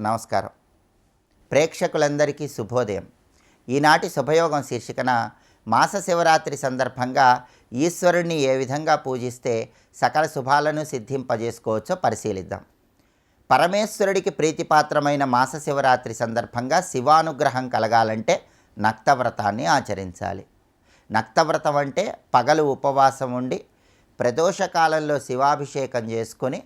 నమస్కారం. ప్రేక్షకులందరికీ శుభోదయం. ఈనాటి శుభయోగం శీర్షికన మాస శివరాత్రి సందర్భంగా ఈశ్వరుణ్ణి ఏ విధంగా పూజిస్తే సకల శుభాలను సిద్ధింపజేసుకోవచ్చో పరిశీలిద్దాం. పరమేశ్వరుడికి ప్రీతిపాత్రమైన మాస శివరాత్రి సందర్భంగా శివానుగ్రహం కలగాలంటే నక్తవ్రతాన్ని ఆచరించాలి. నక్తవ్రతం అంటే పగలు ఉపవాసం ఉండి ప్రదోషకాలంలో శివాభిషేకం చేసుకొని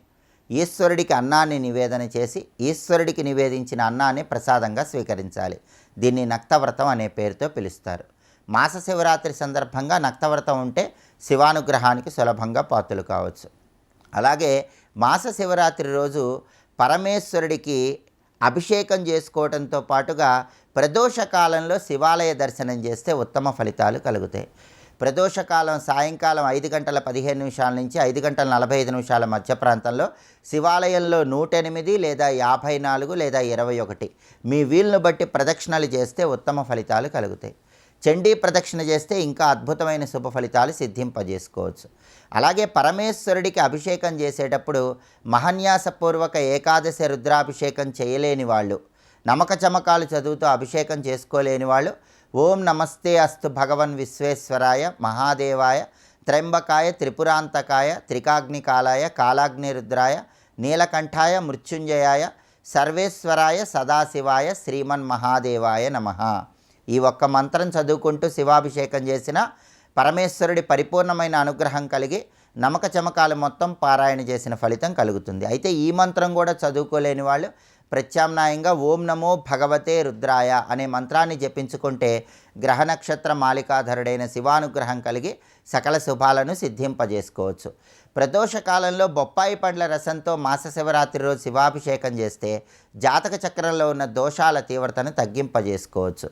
ఈశ్వరుడికి అన్నాన్ని నివేదన చేసి ఈశ్వరుడికి నివేదించిన అన్నాన్ని ప్రసాదంగా స్వీకరించాలి. దీన్ని నక్తవ్రతం అనే పేరుతో పిలుస్తారు. మాస శివరాత్రి సందర్భంగా నక్తవ్రతం ఉంటే శివానుగ్రహానికి సులభంగా పాత్రలు కావచ్చు. అలాగే మాస శివరాత్రి రోజు పరమేశ్వరుడికి అభిషేకం చేసుకోవడంతో పాటుగా ప్రదోషకాలంలో శివాలయ దర్శనం చేస్తే ఉత్తమ ఫలితాలు కలుగుతాయి. ప్రదోషకాలం సాయంకాలం 5 గంటల 15 నిమిషాల నుంచి 5 గంటల 45 నిమిషాల మధ్య ప్రాంతంలో శివాలయంలో 108 లేదా 54 లేదా 21 మీ వీలును బట్టి ప్రదక్షిణలు చేస్తే ఉత్తమ ఫలితాలు కలుగుతాయి. చండీ ప్రదక్షిణ చేస్తే ఇంకా అద్భుతమైన శుభ ఫలితాలు సిద్ధింపజేసుకోవచ్చు. అలాగే పరమేశ్వరుడికి అభిషేకం చేసేటప్పుడు మహన్యాసపూర్వక ఏకాదశి రుద్రాభిషేకం చేయలేని వాళ్ళు, నమక చమకాలు చదువుతూ అభిషేకం చేసుకోలేని వాళ్ళు ఓం నమస్తే అస్తు భగవన్ విశ్వేశ్వరాయ మహాదేవాయ త్ర్యంబకాయ త్రిపురాంతకాయ త్రికాగ్నికాలాయ కాలాగ్నిరుద్రాయ నీలకంఠాయ మృత్యుంజయాయ సర్వేశ్వరాయ సదాశివాయ శ్రీమన్ మహాదేవాయ నమః ఈ ఒక్క మంత్రం చదువుకుంటూ శివాభిషేకం చేసిన పరమేశ్వరుడి పరిపూర్ణమైన అనుగ్రహం కలిగి నమక చమకాలు మొత్తం పారాయణ చేసిన ఫలితం కలుగుతుంది. అయితే ఈ మంత్రం కూడా చదువుకోలేని వాళ్ళు ప్రత్యామ్నాయంగా ఓం నమో భగవతే రుద్రాయ అనే మంత్రాన్ని జపించుకుంటే గ్రహ నక్షత్ర మాలికాధరుడైన శివానుగ్రహం కలిగి సకల శుభాలను సిద్ధింపజేసుకోవచ్చు. ప్రదోషకాలంలో బొప్పాయి పండ్ల రసంతో మాస శివరాత్రి రోజు శివాభిషేకం చేస్తే జాతక చక్రంలో ఉన్న దోషాల తీవ్రతను తగ్గింపజేసుకోవచ్చు.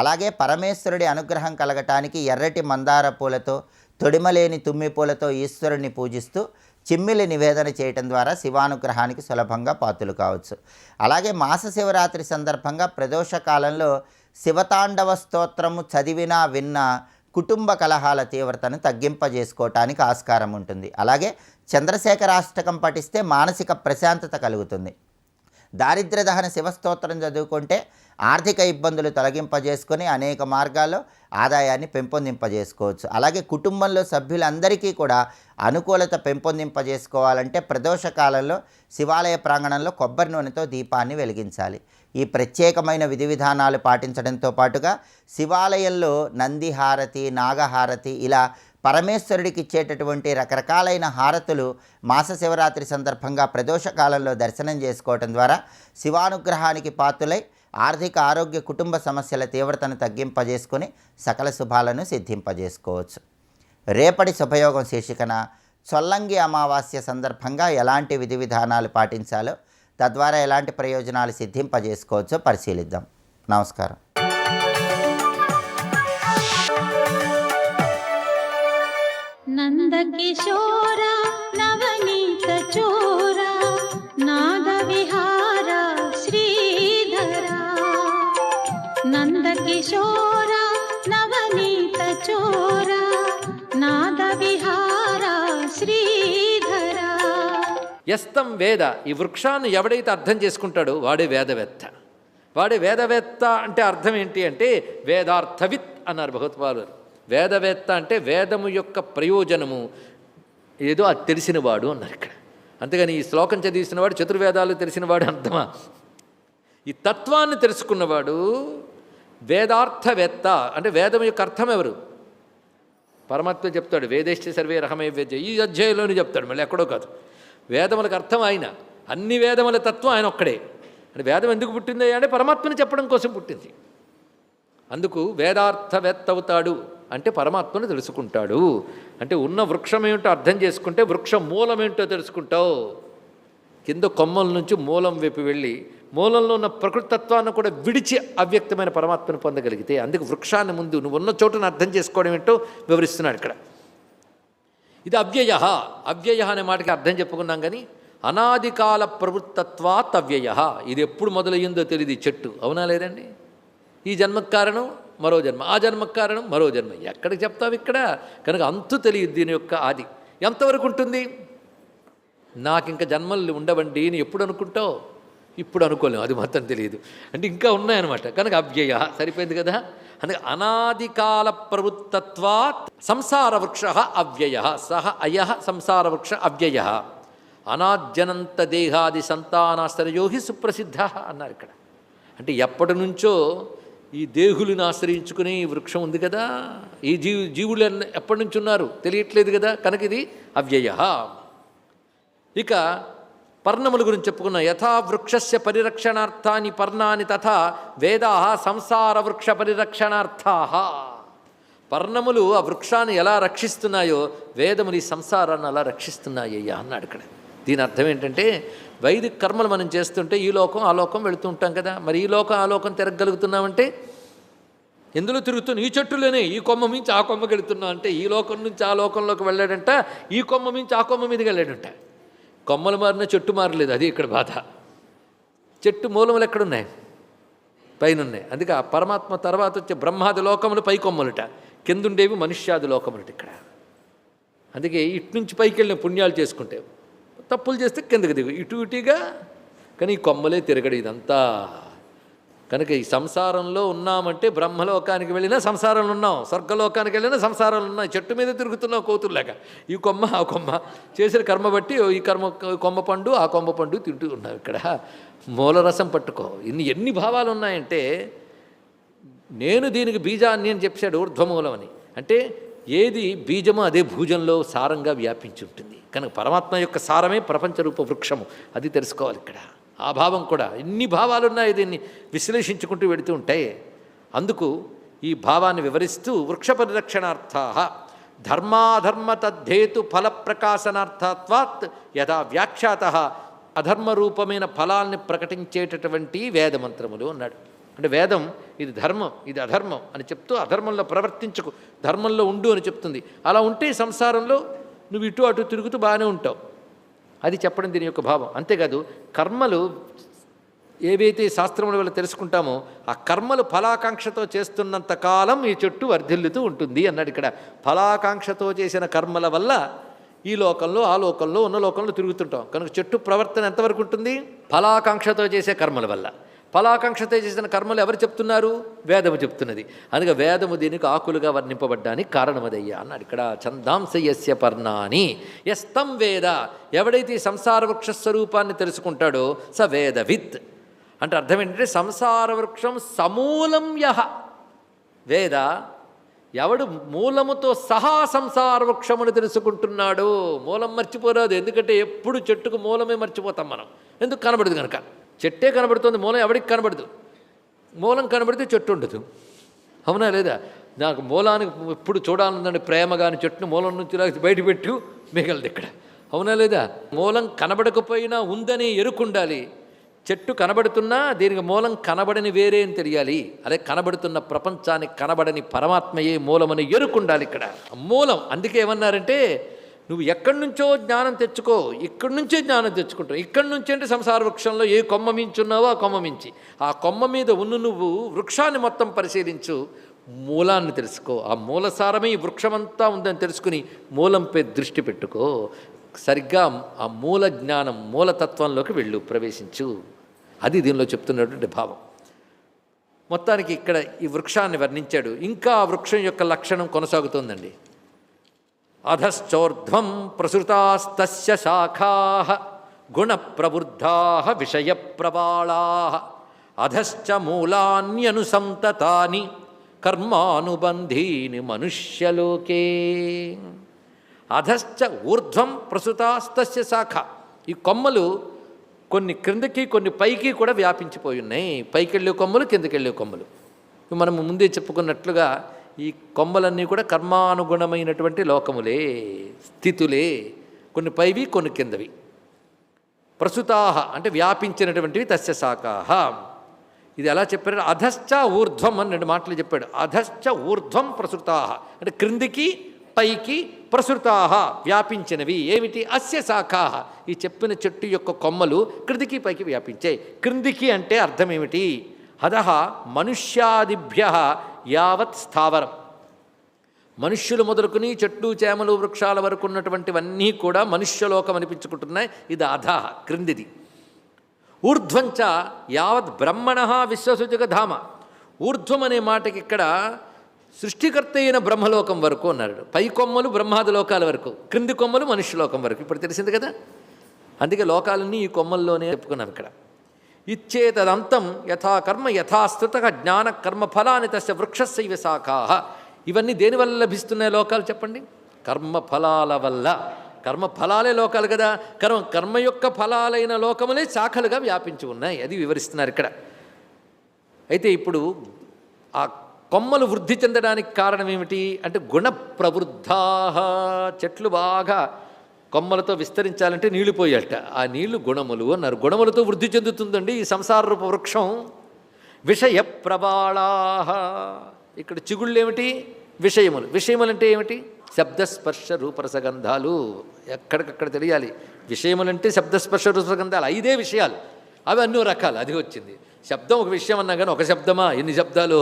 అలాగే పరమేశ్వరుడి అనుగ్రహం కలగటానికి ఎర్రటి మందార పూలతో తొడిమలేని తుమ్మి పూలతో ఈశ్వరుని పూజిస్తూ చిమ్మిలి నివేదన చేయటం ద్వారా శివానుగ్రహానికి సులభంగా పాత్రలు కావచ్చు. అలాగే మాస శివరాత్రి సందర్భంగా ప్రదోషకాలంలో శివతాండవ స్తోత్రము చదివినా విన్నా కుటుంబ కలహాల తీవ్రతను తగ్గింపజేసుకోవటానికి ఆస్కారం ఉంటుంది. అలాగే చంద్రశేఖరాష్టకం పఠిస్తే మానసిక ప్రశాంతత కలుగుతుంది. దారిద్ర్య దహన శివస్తోత్రం చదువుకుంటే ఆర్థిక ఇబ్బందులు తొలగింపజేసుకొని అనేక మార్గాల్లో ఆదాయాన్ని పెంపొందింపజేసుకోవచ్చు. అలాగే కుటుంబంలో సభ్యులందరికీ కూడా అనుకూలత పెంపొందింపజేసుకోవాలంటే ప్రదోషకాలంలో శివాలయ ప్రాంగణంలో కొబ్బరి నూనెతో దీపాన్ని వెలిగించాలి. ఈ ప్రత్యేకమైన విధి విధానాలు పాటించడంతో పాటుగా శివాలయంలో నందిహారతి, నాగహారతి ఇలా పరమేశ్వరుడికి ఇచ్చేటటువంటి రకరకాలైన హారతులు మాస శివరాత్రి సందర్భంగా ప్రదోషకాలంలో దర్శనం చేసుకోవటం ద్వారా శివానుగ్రహానికి పాత్రులై ఆర్థిక ఆరోగ్య కుటుంబ సమస్యల తీవ్రతను తగ్గింపజేసుకొని సకల శుభాలను సిద్ధింపజేసుకోవచ్చు. రేపటి శుభయోగం శీర్షికన చొల్లంగి అమావాస్య సందర్భంగా ఎలాంటి విధి విధానాలు పాటించాలో తద్వారా ఎలాంటి ప్రయోజనాలు సిద్ధింపజేసుకోవచ్చో పరిశీలిద్దాం. నమస్కారం. నందకిశోర నవనీత చోర నాదవిహార శ్రీధర నందకిశోర నవనీత చోర నాదవిహార శ్రీధర. యస్తం వేద, ఈ వృక్షాన్ని ఎవడైతే అర్థం చేసుకుంటాడో వాడే వేదవేత్త. వాడే వేదవేత్త అంటే అర్థం ఏంటి అంటే వేదార్థవిత్ అన్నారు భగవత్పాదులు. వేదవేత్త అంటే వేదము యొక్క ప్రయోజనము ఏదో అది తెలిసినవాడు అన్నారు ఇక్కడ. అంతేగాని ఈ శ్లోకం చదివిసినవాడు చతుర్వేదాలు తెలిసినవాడు అర్థమా? ఈ తత్వాన్ని తెలుసుకున్నవాడు వేదార్థవేత్త. అంటే వేదం యొక్క అర్థం ఎవరు? పరమాత్మ చెప్తాడు వేదేశ్చ సర్వే రహమే వేద్య, ఈ అధ్యాయంలోనే చెప్తాడు, మళ్ళీ ఎక్కడో కాదు. వేదములకు అర్థం ఆయన, అన్ని వేదముల తత్వం ఆయన ఒక్కడే. అంటే వేదం ఎందుకు పుట్టింది అంటే పరమాత్మని చెప్పడం కోసం పుట్టింది. అందుకు వేదార్థవేత్త అవుతాడు అంటే పరమాత్మను తెలుసుకుంటాడు. అంటే ఉన్న వృక్షం ఏమిటో అర్థం చేసుకుంటే వృక్షం మూలం ఏంటో తెలుసుకుంటావు. కింద కొమ్మల నుంచి మూలం వైపు వెళ్ళి మూలంలో ఉన్న ప్రకృతితత్వాన్ని కూడా విడిచి అవ్యక్తమైన పరమాత్మను పొందగలిగితే, అందుకు వృక్షాన్ని ముందు నువ్వు ఉన్న చోటును అర్థం చేసుకోవడం ఏంటో వివరిస్తున్నాడు ఇక్కడ. ఇది అవ్యయ. అవ్యయ అనే మాటకి అర్థం చెప్పుకున్నాం. కానీ అనాదికాల ప్రవృత్తత్వాత్ అవ్యయ. ఇది ఎప్పుడు మొదలయ్యిందో తెలియదు ఈ చెట్టు, అవునా లేదండి? ఈ జన్మకు కారణం మరో జన్మ, ఆ జన్మకు కారణం మరో జన్మ. ఎక్కడికి చెప్తావు ఇక్కడ? కనుక అంతు తెలియదు దీని యొక్క ఆది ఎంతవరకు ఉంటుంది. నాకు ఇంకా జన్మలు ఉండవండి అని ఎప్పుడు అనుకుంటావు? ఇప్పుడు అనుకోలేము, అది మొత్తం తెలియదు. అంటే ఇంకా ఉన్నాయన్నమాట. కనుక అవ్యయ సరిపోయింది కదా. అందుకే అనాదికాల ప్రవృత్తత్వాత్ సంసార వృక్ష అవ్యయ సహ అయ సంసార వృక్ష అవ్యయ అనాద్యనంత దేహాది సంతానాశ్రయోహి సుప్రసిద్ధ అన్నారు ఇక్కడ. అంటే ఎప్పటి నుంచో ఈ దేహులను ఆశ్రయించుకునే ఈ వృక్షం ఉంది కదా, ఈ జీవులు ఎప్పటి నుంచి ఉన్నారు తెలియట్లేదు కదా, కనుక ఇది అవ్యయ. ఇక పర్ణముల గురించి చెప్పుకున్నాం. యథా వృక్షస్య పరిరక్షణార్థాని పర్ణాని తథా వేదా సంసార వృక్ష పరిరక్షణార్థా. పర్ణములు ఆ వృక్షాన్ని ఎలా రక్షిస్తున్నాయో వేదములు ఈ సంసారాన్ని అలా రక్షిస్తున్నాయ్యా అన్నాడు ఇక్కడ. దీని అర్థం ఏంటంటే వైదిక కర్మలు మనం చేస్తుంటే ఈ లోకం ఆ లోకం వెళుతూ ఉంటాం కదా, మరి ఈ లోకం ఆ లోకం తిరగలుగుతున్నామంటే ఎందులో తిరుగుతున్నాం? ఈ చెట్టులోనే ఈ కొమ్మ మించి ఆ కొమ్మకి వెళుతున్నాం అంటే ఈ లోకం నుంచి ఆ లోకంలోకి వెళ్ళాడంట, ఈ కొమ్మ మించి ఆ కొమ్మ మీదకి వెళ్ళాడంట. కొమ్మలు మారిన చెట్టు మారలేదు, అది ఇక్కడ బాధ. చెట్టు మూలములు ఎక్కడున్నాయి? పైన ఉన్నాయి. అందుకే ఆ పరమాత్మ తర్వాత వచ్చే బ్రహ్మాది లోకములు పై కొమ్మలుట, కిందుండేవి మనుష్యాది లోకములుట ఇక్కడ. అందుకే ఇటు నుంచి పైకి వెళ్ళిన పుణ్యాలు చేసుకుంటే, తప్పులు చేస్తే కిందకి దిగు, ఇటు ఇటుగా. కానీ ఈ కొమ్మలే తిరగడు ఇదంతా. కనుక ఈ సంసారంలో ఉన్నామంటే బ్రహ్మలోకానికి వెళ్ళినా సంసారంలో ఉన్నాం, స్వర్గలోకానికి వెళ్ళినా సంసారంలో ఉన్నాం. చెట్టు మీద తిరుగుతున్నాం కోతుల్లాగా, ఈ కొమ్మ ఆ కొమ్మ చేసిన కర్మ బట్టి ఈ కొమ్మ పండు ఆ కొమ్మ పండు తింటూ ఉన్నాం. ఇక్కడ మూలరసం పట్టుకో. ఎన్ని భావాలు ఉన్నాయంటే, నేను దీనికి బీజాన్ని అని చెప్పాడు ఊర్ధ్వమూలం అని. అంటే ఏది బీజమో అదే భూజంలో సారంగా వ్యాపించి ఉంటుంది. కనుక పరమాత్మ యొక్క సారమే ప్రపంచరూప వృక్షము, అది తెలుసుకోవాలి ఇక్కడ. ఆ భావం కూడా ఎన్ని భావాలు ఉన్నాయి, దీన్ని విశ్లేషించుకుంటూ వెళుతూ ఉంటాయి. అందుకు ఈ భావాన్ని వివరిస్తూ వృక్ష పరిరక్షణార్థా ధర్మాధర్మ తద్ధేతు ఫల ప్రకాశనార్థత్వాత్ యథా వ్యాఖ్యాత అధర్మరూపమైన ఫలాల్ని ప్రకటించేటటువంటి వేదమంత్రములు అన్నాడు. అంటే వేదం ఇది ధర్మం ఇది అధర్మం అని చెప్తూ అధర్మంలో ప్రవర్తించకు, ధర్మంలో ఉండు అని చెప్తుంది. అలా ఉంటే సంసారంలో నువ్వు ఇటు అటు తిరుగుతూ బాగానే ఉంటావు, అది చెప్పడం దీని యొక్క భావం. అంతేకాదు కర్మలు ఏవైతే శాస్త్రముల వల్ల తెలుసుకుంటామో ఆ కర్మలు ఫలాకాంక్షతో చేస్తున్నంత కాలం ఈ చెట్టు వర్ధిల్లుతూ ఉంటుంది అన్నాడు ఇక్కడ. ఫలాకాంక్షతో చేసిన కర్మల వల్ల ఈ లోకంలో ఆ లోకంలో ఉన్న లోకంలో తిరుగుతుంటాం. కనుక చెట్టు ప్రవర్తన ఎంతవరకు ఉంటుంది? ఫలాకాంక్షతో చేసే కర్మల వల్ల. ఫలాకాంక్షతో చేసిన కర్మలు ఎవరు చెప్తున్నారు? వేదము చెప్తున్నది. అందుకే వేదము దీనికి ఆకులుగా వర్ణింపబడ్డానికి కారణమదయ్యా అన్నాడు ఇక్కడ. ఛందాంసయస్య పర్ణాని యస్తం వేద, ఎవడైతే ఈ సంసార వృక్ష స్వరూపాన్ని తెలుసుకుంటాడో స వేదవిత్. అంటే అర్థం ఏంటంటే సంసార వృక్షం సమూలం యహ వేద, ఎవడు మూలముతో సహా సంసార వృక్షమును తెలుసుకుంటున్నాడు. మూలం మర్చిపోరాదు, ఎందుకంటే ఎప్పుడు చెట్టుకు మూలమే మర్చిపోతాం మనం. ఎందుకు? కనబడదు కనుక. చెట్టే కనబడుతుంది, మూలం ఎవరికి కనబడదు. మూలం కనబడితే చెట్టు ఉండదు, అవునా లేదా? నాకు మూలానికి ఎప్పుడు చూడాలందండి ప్రేమగాని చెట్టును మూలం నుంచి బయట పెట్టు మిగలదు ఇక్కడ, అవునా లేదా? మూలం కనబడకపోయినా ఉందని ఎరుకుండాలి. చెట్టు కనబడుతున్నా దీనికి మూలం కనబడని వేరే అని తెలియాలి. అదే కనబడుతున్న ప్రపంచానికి కనబడని పరమాత్మయే మూలమని ఎరుకుండాలి ఇక్కడ. మూలం అందుకే ఏమన్నారంటే, నువ్వు ఎక్కడి నుంచో జ్ఞానం తెచ్చుకో, ఇక్కడి నుంచే జ్ఞానం తెచ్చుకుంటావు. ఇక్కడి నుంచి అంటే సంసార వృక్షంలో ఏ కొమ్మ మించున్నావో ఆ కొమ్మ మించి, ఆ కొమ్మ మీద ఉన్న నువ్వు వృక్షాన్ని మొత్తం పరిశీలించు, మూలాన్ని తెలుసుకో. ఆ మూలసారమే ఈ వృక్షమంతా ఉందని తెలుసుకుని మూలంపై దృష్టి పెట్టుకో. సరిగ్గా ఆ మూల జ్ఞానం మూలతత్వంలోకి వెళ్ళు, ప్రవేశించు. అది దీనిలో చెప్తున్నటువంటి భావం. మొత్తానికి ఇక్కడ ఈ వృక్షాన్ని వర్ణించాడు. ఇంకా ఆ వృక్షం యొక్క లక్షణం కొనసాగుతోందండి. అధశ్చోర్ధ్వం ప్రసృతాస్తస్య శాఖాః గుణప్రవృద్ధాః విషయప్రబాళాః అధశ్చ మూలాన్యనుసంతతాని కర్మానుబంధీని మనుష్యలోకే. అధశ్చ ఊర్ధ్వం ప్రసృతాస్తస్య శాఖ, ఈ కొమ్మలు కొన్ని క్రిందకి కొన్ని పైకి కూడా వ్యాపించిపోయి ఉన్నాయి. పైకెళ్ళే కొమ్మలు కిందకెళ్ళే కొమ్మలు. మనం ముందే చెప్పుకున్నట్లుగా ఈ కొమ్మలన్నీ కూడా కర్మానుగుణమైనటువంటి లోకములే, స్థితులే. కొన్ని పైవి కొన్ని కిందవి. ప్రసుతాహ అంటే వ్యాపించినటువంటివి తస్య శాఖాః. ఇది ఎలా చెప్పారు? అధశ్చ ఊర్ధ్వం అని 2 మాటలు చెప్పాడు. అధశ్చ ఊర్ధ్వం ప్రసృతాహ అంటే క్రిందికి పైకి, ప్రసృతాహ వ్యాపించినవి. ఏమిటి? అస్య శాఖాః ఈ చెప్పిన చెట్టు యొక్క కొమ్మలు క్రిందికి పైకి వ్యాపించాయి. క్రిందికి అంటే అర్థం ఏమిటి? అధః మనుష్యాదిభ్యః యావత్ స్థావరం, మనుష్యులు మొదలుకుని చెట్లు చేమలు వృక్షాల వరకు ఉన్నటువంటివన్నీ కూడా మనుష్యలోకం అనిపించుకుంటున్నాయి. ఇది అధః క్రిందిది. ఊర్ధ్వంచ యావత్ బ్రహ్మణ విశ్వసుజగధామ. ఊర్ధ్వం అనే మాటకి ఇక్కడ సృష్టికర్త అయిన బ్రహ్మలోకం వరకు అన్నాడు. పై కొమ్మలు బ్రహ్మాది లోకాల వరకు, క్రింది కొమ్మలు మనుష్యలోకం వరకు. ఇప్పుడు తెలిసింది కదా, అందుకే లోకాలన్నీ ఈ కొమ్మల్లోనే చెప్పుకున్నాం ఇక్కడ. ఇచ్చేతదంతం యథా కర్మ యథాస్థుత జ్ఞాన కర్మ ఫలాని తస్య వృక్షస్యైవ శాఖాః. ఇవన్నీ దేనివల్ల లభిస్తున్నాయి లోకాలు చెప్పండి? కర్మఫలాల వల్ల. కర్మఫలాలే లోకాలు కదా, కర్మ యొక్క ఫలాలైన లోకములే శాఖలుగా వ్యాపించి ఉన్నాయి. అది వివరిస్తున్నారు ఇక్కడ. అయితే ఇప్పుడు ఆ కొమ్మలు వృద్ధి చెందడానికి కారణం ఏమిటి అంటే గుణ ప్రవృద్ధా. చెట్లు బాగా కొమ్మలతో విస్తరించాలంటే నీళ్లు పోయాలట. ఆ నీళ్లు గుణములు అన్నారు. గుణములతో వృద్ధి చెందుతుందండి ఈ సంసార రూప వృక్షం. విషయ ప్రబాళా. ఇక్కడ చిగుళ్ళు ఏమిటి? విషయములు. విషయములు అంటే ఏమిటి? శబ్దస్పర్శ రూపరసగంధాలు. ఎక్కడికక్కడ తెలియాలి. విషయములంటే శబ్దస్పర్శ రూపరసగంధాలు 5 విషయాలు. అవి అన్నో రకాలు. అది వచ్చింది. శబ్దం ఒక విషయం అన్నా కానీ ఒక శబ్దమా? ఎన్ని శబ్దాలు?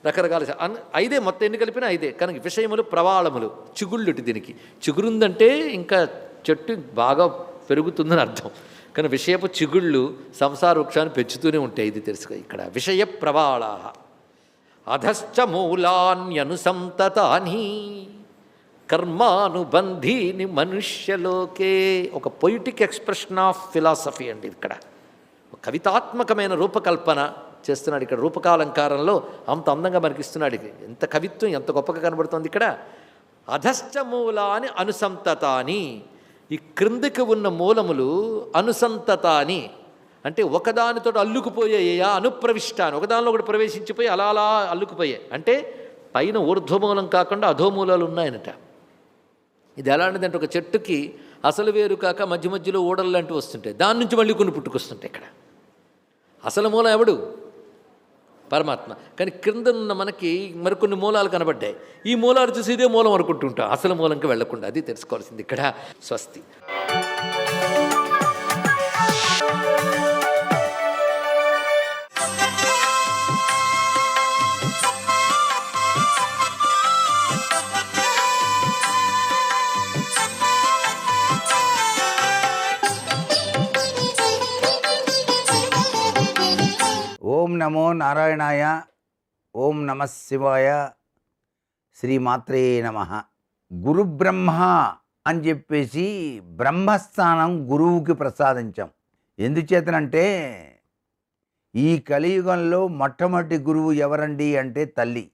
రకరకాల 5 మొత్తం ఎన్ని కలిపినా 5. కనుక విషయములు ప్రవాళములు. చిగుళ్ళుటి దీనికి. చిగురుందంటే ఇంకా చెట్టు బాగా పెరుగుతుందని అర్థం. కానీ విషయపు చిగుళ్ళు సంసార వృక్షాన్ని పెంచుతూనే ఉంటాయి. ఇది తెలుసుకో ఇక్కడ. విషయ ప్రవాళా అధశ్చ మూలాన్యనుసంతతాని కర్మానుబంధీని మనుష్యలోకే. ఒక పొయిటిక్ ఎక్స్ప్రెషన్ ఆఫ్ ఫిలాసఫీ అండి ఇక్కడ. కవితాత్మకమైన రూపకల్పన చేస్తున్నాడు ఇక్కడ. రూపకాలంకారంలో అంత అందంగా మనకిస్తున్నాడు. ఎంత కవిత్వం ఎంత గొప్పగా కనబడుతుంది ఇక్కడ. అధశ్చ మూలాని అనుసంతతాని. ఈ క్రిందికి ఉన్న మూలములు అనుసంతతాని అంటే ఒకదానితో అల్లుకుపోయాయా? అనుప్రవిష్టాన్ని. ఒకదానిలో ఒకటి ప్రవేశించిపోయి అలా అలా అల్లుకుపోయాయి. అంటే పైన ఊర్ధ్వమూలం కాకుండా అధోమూలాలు ఉన్నాయనట. ఇది ఎలాంటిదంటే ఒక చెట్టుకి అసలు వేరు కాక మధ్య మధ్యలో ఊడలు లాంటివి వస్తుంటాయి. దాని నుంచి మళ్ళీ కొన్ని పుట్టుకొస్తుంటాయి. ఇక్కడ అసలు మూలం ఎవడు? పరమాత్మ. కానీ క్రింద ఉన్న మనకి మరికొన్ని మూలాలు కనబడ్డాయి. ఈ మూలాలు చూసి ఇదే మూలం అనుకుంటుంటాం, అసలు మూలంకి వెళ్లకుండా. అది తెలుసుకోవాల్సింది ఇక్కడ. స్వస్తి. ఓం నమో నారాయణాయ. ఓం నమ శివాయ. శ్రీమాత్రే నమ. గురుబ్రహ్మ అని చెప్పేసి బ్రహ్మస్థానం గురువుకి ప్రసాదించాం. ఎందుచేతనంటే ఈ కలియుగంలో మొట్టమొదటి గురువు ఎవరండి అంటే తల్లి.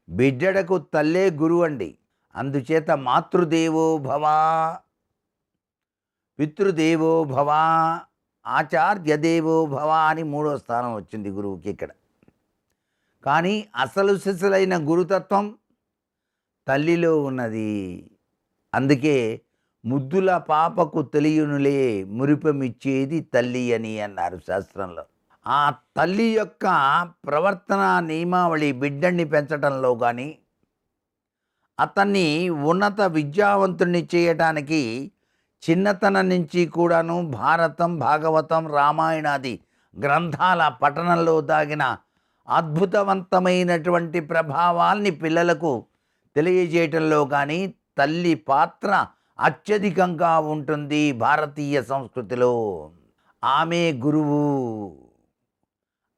బిడ్డడకు తల్లే గురువు అండి. అందుచేత మాతృదేవో భవ, పితృదేవో భవ, ఆచార్యదేవో భవ అని 3వ స్థానం వచ్చింది గురువుకి ఇక్కడ. కానీ అసలు సిసలైన గురుతత్వం తల్లిలో ఉన్నది. అందుకే ముద్దుల పాపకు తెలియనులే మురిపమిచ్చేది తల్లి అని అన్నారు శాస్త్రంలో. ఆ తల్లి యొక్క ప్రవర్తన నియమావళి బిడ్డని పెంచడంలో కానీ అతన్ని ఉన్నత విద్యావంతుణ్ణి చేయటానికి చిన్నతనం నుంచి కూడాను భారతం, భాగవతం, రామాయణాది గ్రంథాల పఠనంలో దాగిన అద్భుతవంతమైనటువంటి ప్రభావాల్ని పిల్లలకు తెలియజేయటంలో కానీ తల్లి పాత్ర అత్యధికంగా ఉంటుంది భారతీయ సంస్కృతిలో. ఆమె గురువు.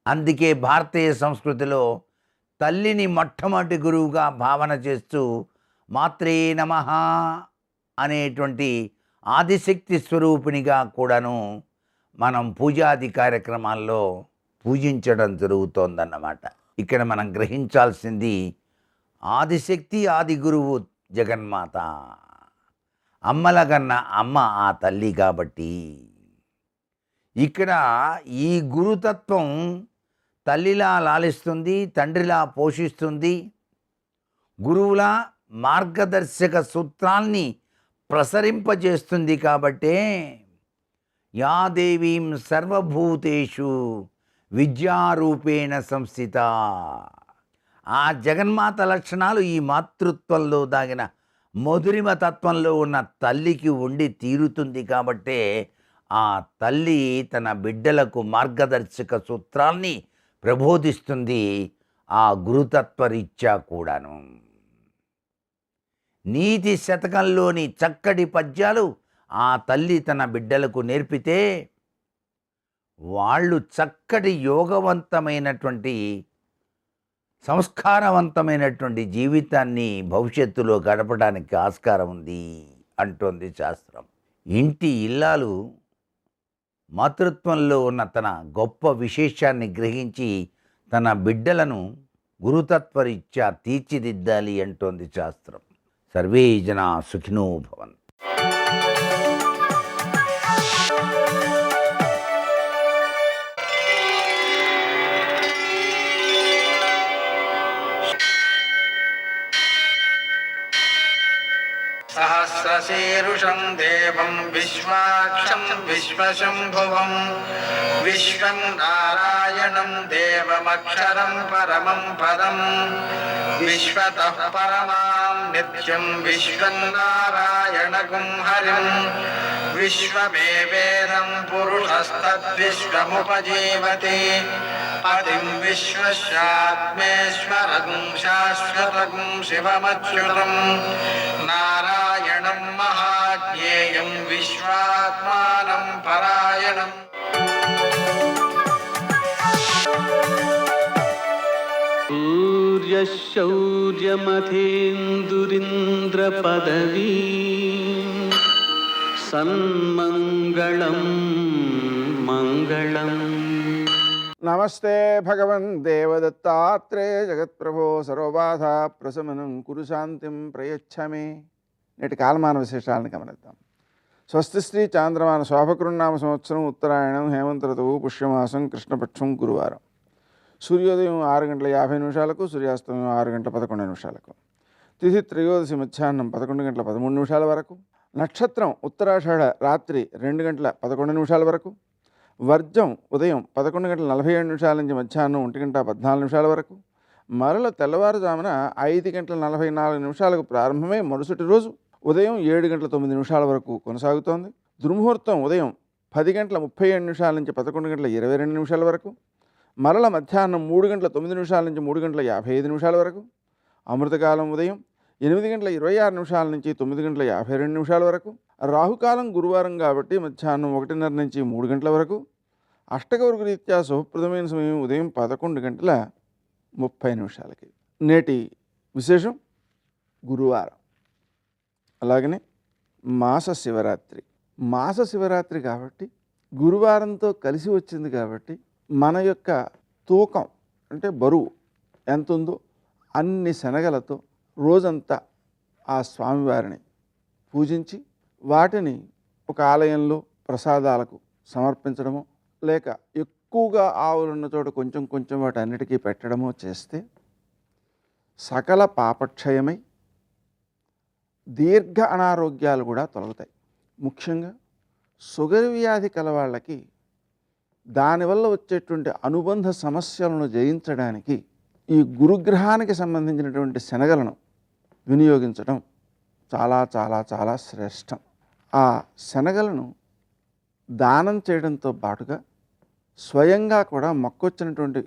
అందుకే భారతీయ సంస్కృతిలో తల్లిని మొట్టమొదటి గురువుగా భావన చేస్తూ మాత్రే నమః అనేటువంటి ఆదిశక్తి స్వరూపిణిగా కూడాను మనం పూజాది కార్యక్రమాల్లో పూజించడం జరుగుతోందన్నమాట. ఇక్కడ మనం గ్రహించాల్సింది ఆదిశక్తి, ఆది గురువు జగన్మాత. అమ్మలగన్న అమ్మ ఆ తల్లి కాబట్టి ఇక్కడ ఈ గురుతత్వం తల్లిలా లాలిస్తుంది, తండ్రిలా పోషిస్తుంది, గురువులా మార్గదర్శక సూత్రాల్ని ప్రసరింపజేస్తుంది. కాబట్టే యా దేవీం సర్వభూతేషు విద్యారూపేణ సంస్థిత. ఆ జగన్మాత లక్షణాలు ఈ మాతృత్వంలో దాగిన మధురిమ తత్వంలో ఉన్న తల్లికి ఉండి తీరుతుంది. కాబట్టే ఆ తల్లి తన బిడ్డలకు మార్గదర్శక సూత్రాల్ని ప్రబోధిస్తుంది. ఆ గురుతత్వరీత్యా కూడాను నీతి శతకంలోని చక్కటి పద్యాలు ఆ తల్లి తన బిడ్డలకు నేర్పితే వాళ్ళు చక్కటి యోగవంతమైనటువంటి సంస్కారవంతమైనటువంటి జీవితాన్ని భవిష్యత్తులో గడపడానికి ఆస్కారం ఉంది అంటోంది శాస్త్రం. ఇంటి ఇల్లాలు మాతృత్వంలో ఉన్న తన గొప్ప విశేషాన్ని గ్రహించి తన బిడ్డలను గురుతత్వరీత్యా తీర్చిదిద్దాలి అంటోంది శాస్త్రం. సర్వే జనా సుఖినో భవంతు. सहस्रशीर्षं देवं विश्वाक्षं विश्वशम्भुवं विश्वं नारायणं देवमक्षरं परमं पदं विश्वतः परमां नित्यं विश्वं नारायणगुं हरिं विश्वमेवेदं पुरुषस्तद्विश्वमुपजीवति पतिं विश्वस्यात्मेश्वरगुं शाश्वतगुं शिवमच्युतं नारायणं महाज्ञेयं विश्वात्मानं परायणम्. सूर्यशौर्यमथेन्दुरिन्द्रपदवी सन्मङ्गलं मङ्गलम्. नमस्ते भगवन् देवदत्तात्रेय जगत्प्रभो सर्वबाधा प्रशमनं कुरु शान्तिं प्रयच्छ मे. నేటి కాలమాన విశేషాలను గమనిద్దాం. స్వస్తి శ్రీ చాంద్రమాన శోభకృన్నామ సంవత్సరం ఉత్తరాయణం హేమంత ఋతువు పుష్యమాసం కృష్ణపక్షం గురువారం. సూర్యోదయం 6:50 సూర్యాస్తమయం 6:11. తిథి త్రయోదశి మధ్యాహ్నం 11:13 వరకు. నక్షత్రం ఉత్తరాషాఢ రాత్రి 2:11 వరకు. వర్జం ఉదయం 11:47 నుంచి మధ్యాహ్నం 1:14 వరకు. మరల తెల్లవారుజామున 5:44 ప్రారంభమై మరుసటి రోజు ఉదయం 7:09 వరకు కొనసాగుతోంది. దుర్ముహూర్తం ఉదయం 10:37 నుంచి 11:22 వరకు. మరల మధ్యాహ్నం 3:09 నుంచి 3:55 వరకు. అమృతకాలం ఉదయం 8:26 నుంచి 9:52 వరకు. రాహుకాలం గురువారం కాబట్టి మధ్యాహ్నం 1:30 నుంచి 3 గంటల వరకు. అష్టకవర్గ రీత్యా శుభప్రదమైన సమయం ఉదయం 11:30. నేటి విశేషం గురువారం. అలాగనే మాస శివరాత్రి. మాస శివరాత్రి కాబట్టి గురువారంతో కలిసి వచ్చింది కాబట్టి మన యొక్క తూకం అంటే బరువు ఎంత ఉందో అన్ని శనగలతో రోజంతా ఆ స్వామివారిని పూజించి వాటిని ఒక ఆలయంలో ప్రసాదాలకు సమర్పించడము లేక ఎక్కువగా ఆవులున్న చోట కొంచెం కొంచెం వాటి అన్నిటికీ పెట్టడమో చేస్తే సకల పాపక్షయమై దీర్ఘ అనారోగ్యాలు కూడా తొలగుతాయి. ముఖ్యంగా షుగర్ వ్యాధి కలవాళ్ళకి దానివల్ల వచ్చేటువంటి అనుబంధ సమస్యలను జయించడానికి ఈ గురుగ్రహానికి సంబంధించినటువంటి శనగలను వినియోగించడం చాలా చాలా చాలా శ్రేష్టం. ఆ శనగలను దానం చేయడంతో పాటుగా స్వయంగా కూడా మొక్కొచ్చినటువంటి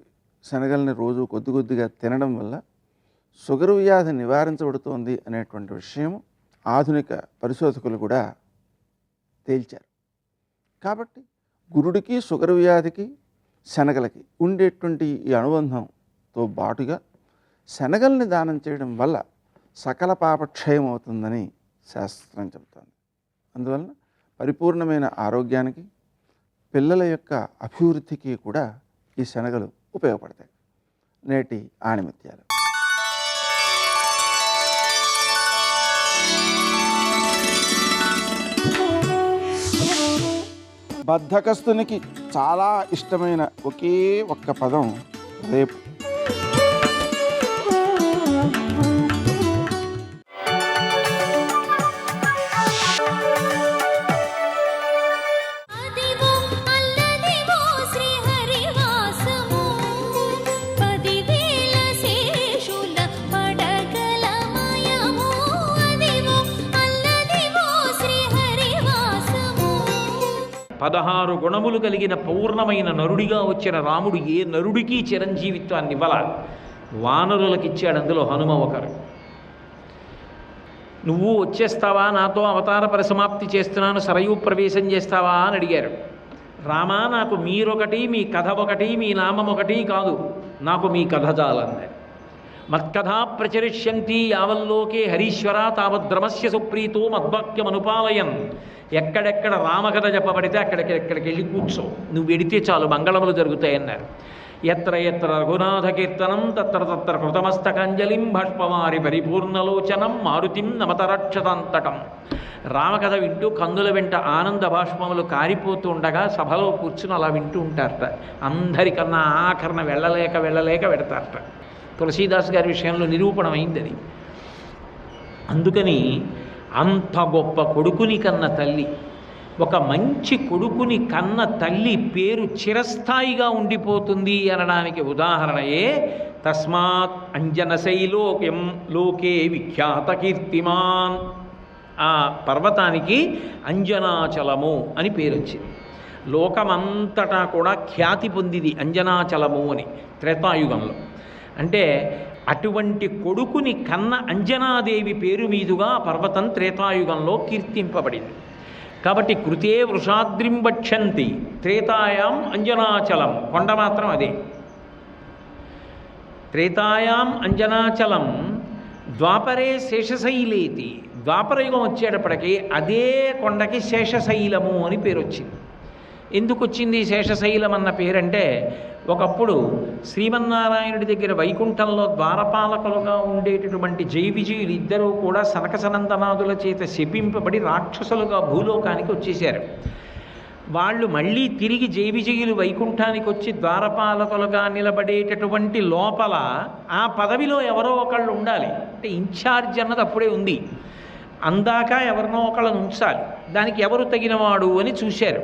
శనగల్ని రోజు కొద్ది కొద్దిగా తినడం వల్ల షుగర్ వ్యాధి నివారించబడుతోంది అనేటువంటి విషయం ఆధునిక పరిశోధకులు కూడా తేల్చారు. కాబట్టి గురుడికి షుగర్ వ్యాధికి శనగలకి ఉండేటువంటి ఈ అనుబంధంతో బాటుగా శనగల్ని దానం చేయడం వల్ల సకల పాపక్షయం అవుతుందని శాస్త్రం చెబుతోంది. అందువలన పరిపూర్ణమైన ఆరోగ్యానికి పిల్లల యొక్క అభివృద్ధికి కూడా ఈ శనగలు ఉపయోగపడతాయి. నేటి ఆణిమిత్యాలు. బద్ధకస్తునికి చాలా ఇష్టమైన ఒకే ఒక్క పదం రేపు. పదహారు గుణములు కలిగిన పౌర్ణమైన నరుడిగా వచ్చిన రాముడు ఏ నరుడికి చిరంజీవిత్వాన్ని ఇవ్వాల, వానరులకిచ్చాడు. అందులో హనుమ ఒకరు. నువ్వు వచ్చేస్తావా, నాతో అవతార పరిసమాప్తి చేస్తున్నాను, సరయూ ప్రవేశం చేస్తావా అని అడిగారు. రామా నాకు మీరొకటి, మీ కథ ఒకటి, మీ నామం ఒకటి కాదు, నాకు మీ కథ చాలన్నారు. మత్కథా ప్రచరిష్యంతి యావల్లోకే హరీశ్వర తావద్రమస్య సుప్రీతో మద్వాక్యమనుపాలయన్. ఎక్కడెక్కడ రామకథ చెప్పబడితే అక్కడికి వెళ్ళి కూర్చో, నువ్వు వెడితే చాలు మంగళములు జరుగుతాయన్నారు. ఎత్ర ఎత్ర రఘునాథ కీర్తనం తత్ర తత్ర కృతమస్తకంజలిం భష్పవారి పరిపూర్ణలోచనం మారుతిం నమతరక్షతాంతకం. రామకథ వింటూ కందుల వెంట ఆనంద భాష్పములు కారిపోతూ ఉండగా సభలో కూర్చుని అలా వింటూ ఉంటారట. అందరికన్నా ఆఖరణ వెళ్ళలేక పెడతారట. తులసీదాస్ గారి విషయంలో నిరూపణమైంది అది. అందుకని అంత గొప్ప కొడుకుని కన్న తల్లి, ఒక మంచి కొడుకుని కన్న తల్లి పేరు చిరస్థాయిగా ఉండిపోతుంది అనడానికి ఉదాహరణయే తస్మాత్ అంజనశైలోక్యం లోకే విఖ్యాత కీర్తిమాన్. ఆ పర్వతానికి అంజనాచలము అని పేరు వచ్చింది. లోకమంతటా కూడా ఖ్యాతి పొందిది అంజనాచలము అని త్రేతాయుగంలో. అంటే అటువంటి కొడుకుని కన్న అంజనాదేవి పేరు మీదుగా పర్వతం త్రేతాయుగంలో కీర్తింపబడింది. కాబట్టి కృతే వృషాద్రిం వక్షంతి త్రేతాయాం అంజనాచలం, కొండ మాత్రం అదే. త్రేతాయాం అంజనాచలం ద్వాపరే శేషశైలేతి. ద్వాపరయుగం వచ్చేటప్పటికి అదే కొండకి శేషశైలము అని పేరు వచ్చింది. ఎందుకు వచ్చింది శేషశైలం అన్న పేరంటే, ఒకప్పుడు శ్రీమన్నారాయణుడి దగ్గర వైకుంఠంలో ద్వారపాలకులుగా ఉండేటటువంటి జైవిజయులు ఇద్దరూ కూడా సనకసనందనాదుల చేత శపింపబడి రాక్షసులుగా భూలోకానికి వచ్చేశారు. వాళ్ళు మళ్ళీ తిరిగి జైవిజయులు వైకుంఠానికి వచ్చి ద్వారపాలకులుగా నిలబడేటటువంటి లోపల ఆ పదవిలో ఎవరో ఒకళ్ళు ఉండాలి. అంటే ఇన్ఛార్జ్ అన్నది అప్పుడే ఉంది. అందాక ఎవరినో ఒకళ్ళని ఉంచాలి. దానికి ఎవరు తగినవాడు అని చూశారు.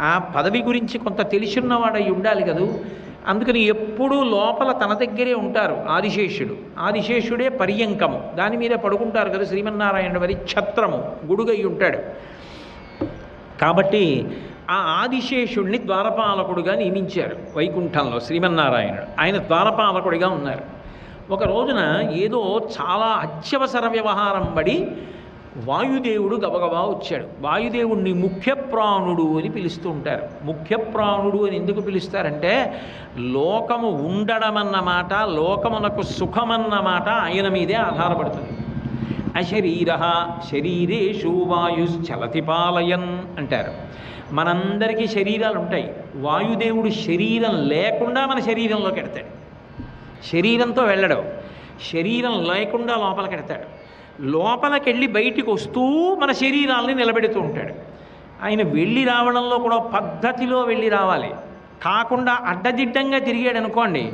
ఆ పదవి గురించి కొంత తెలిసిన్నవాడు అయి ఉండాలి కదూ. అందుకని ఎప్పుడూ లోపల తన దగ్గరే ఉంటారు ఆదిశేషుడు. ఆదిశేషుడే పర్యంకము, దాని మీద పడుకుంటారు కదా శ్రీమన్నారాయణ వారి ఛత్రము, గుడుగై ఉంటాడు. కాబట్టి ఆ ఆదిశేషుడిని ద్వారపాలకుడుగా నియమించారు వైకుంఠంలో శ్రీమన్నారాయణుడు. ఆయన ద్వారపాలకుడిగా ఉన్నారు. ఒక రోజున ఏదో చాలా అత్యవసర వ్యవహారం పడి వాయుదేవుడు గబగబా వచ్చాడు. వాయుదేవుడిని ముఖ్య ప్రాణుడు అని పిలుస్తూ ఉంటారు. ముఖ్య ప్రాణుడు అని ఎందుకు పిలుస్తారంటే, లోకము ఉండడం అన్నమాట, లోకమునకు సుఖమన్నమాట ఆయన మీదే ఆధారపడుతుంది. అశరీర శరీరేషు వాయుశ్చలతి పాలయన్ అంటారు. మనందరికీ శరీరాలు ఉంటాయి. వాయుదేవుడు శరీరం లేకుండా మన శరీరంలోకి ఎడతాడు. శరీరంతో వెళ్ళడం, శరీరం లేకుండా లోపలికి ఎడతాడు. లోపలికెళ్ళి బయటికి వస్తూ మన శరీరాలని నిలబెడుతూ ఉంటాడు. ఆయన వెళ్ళి రావడంలో కూడా పద్ధతిలో వెళ్ళి రావాలి. కాకుండా అడ్డదిడ్డంగా తిరిగాడు అనుకోండి,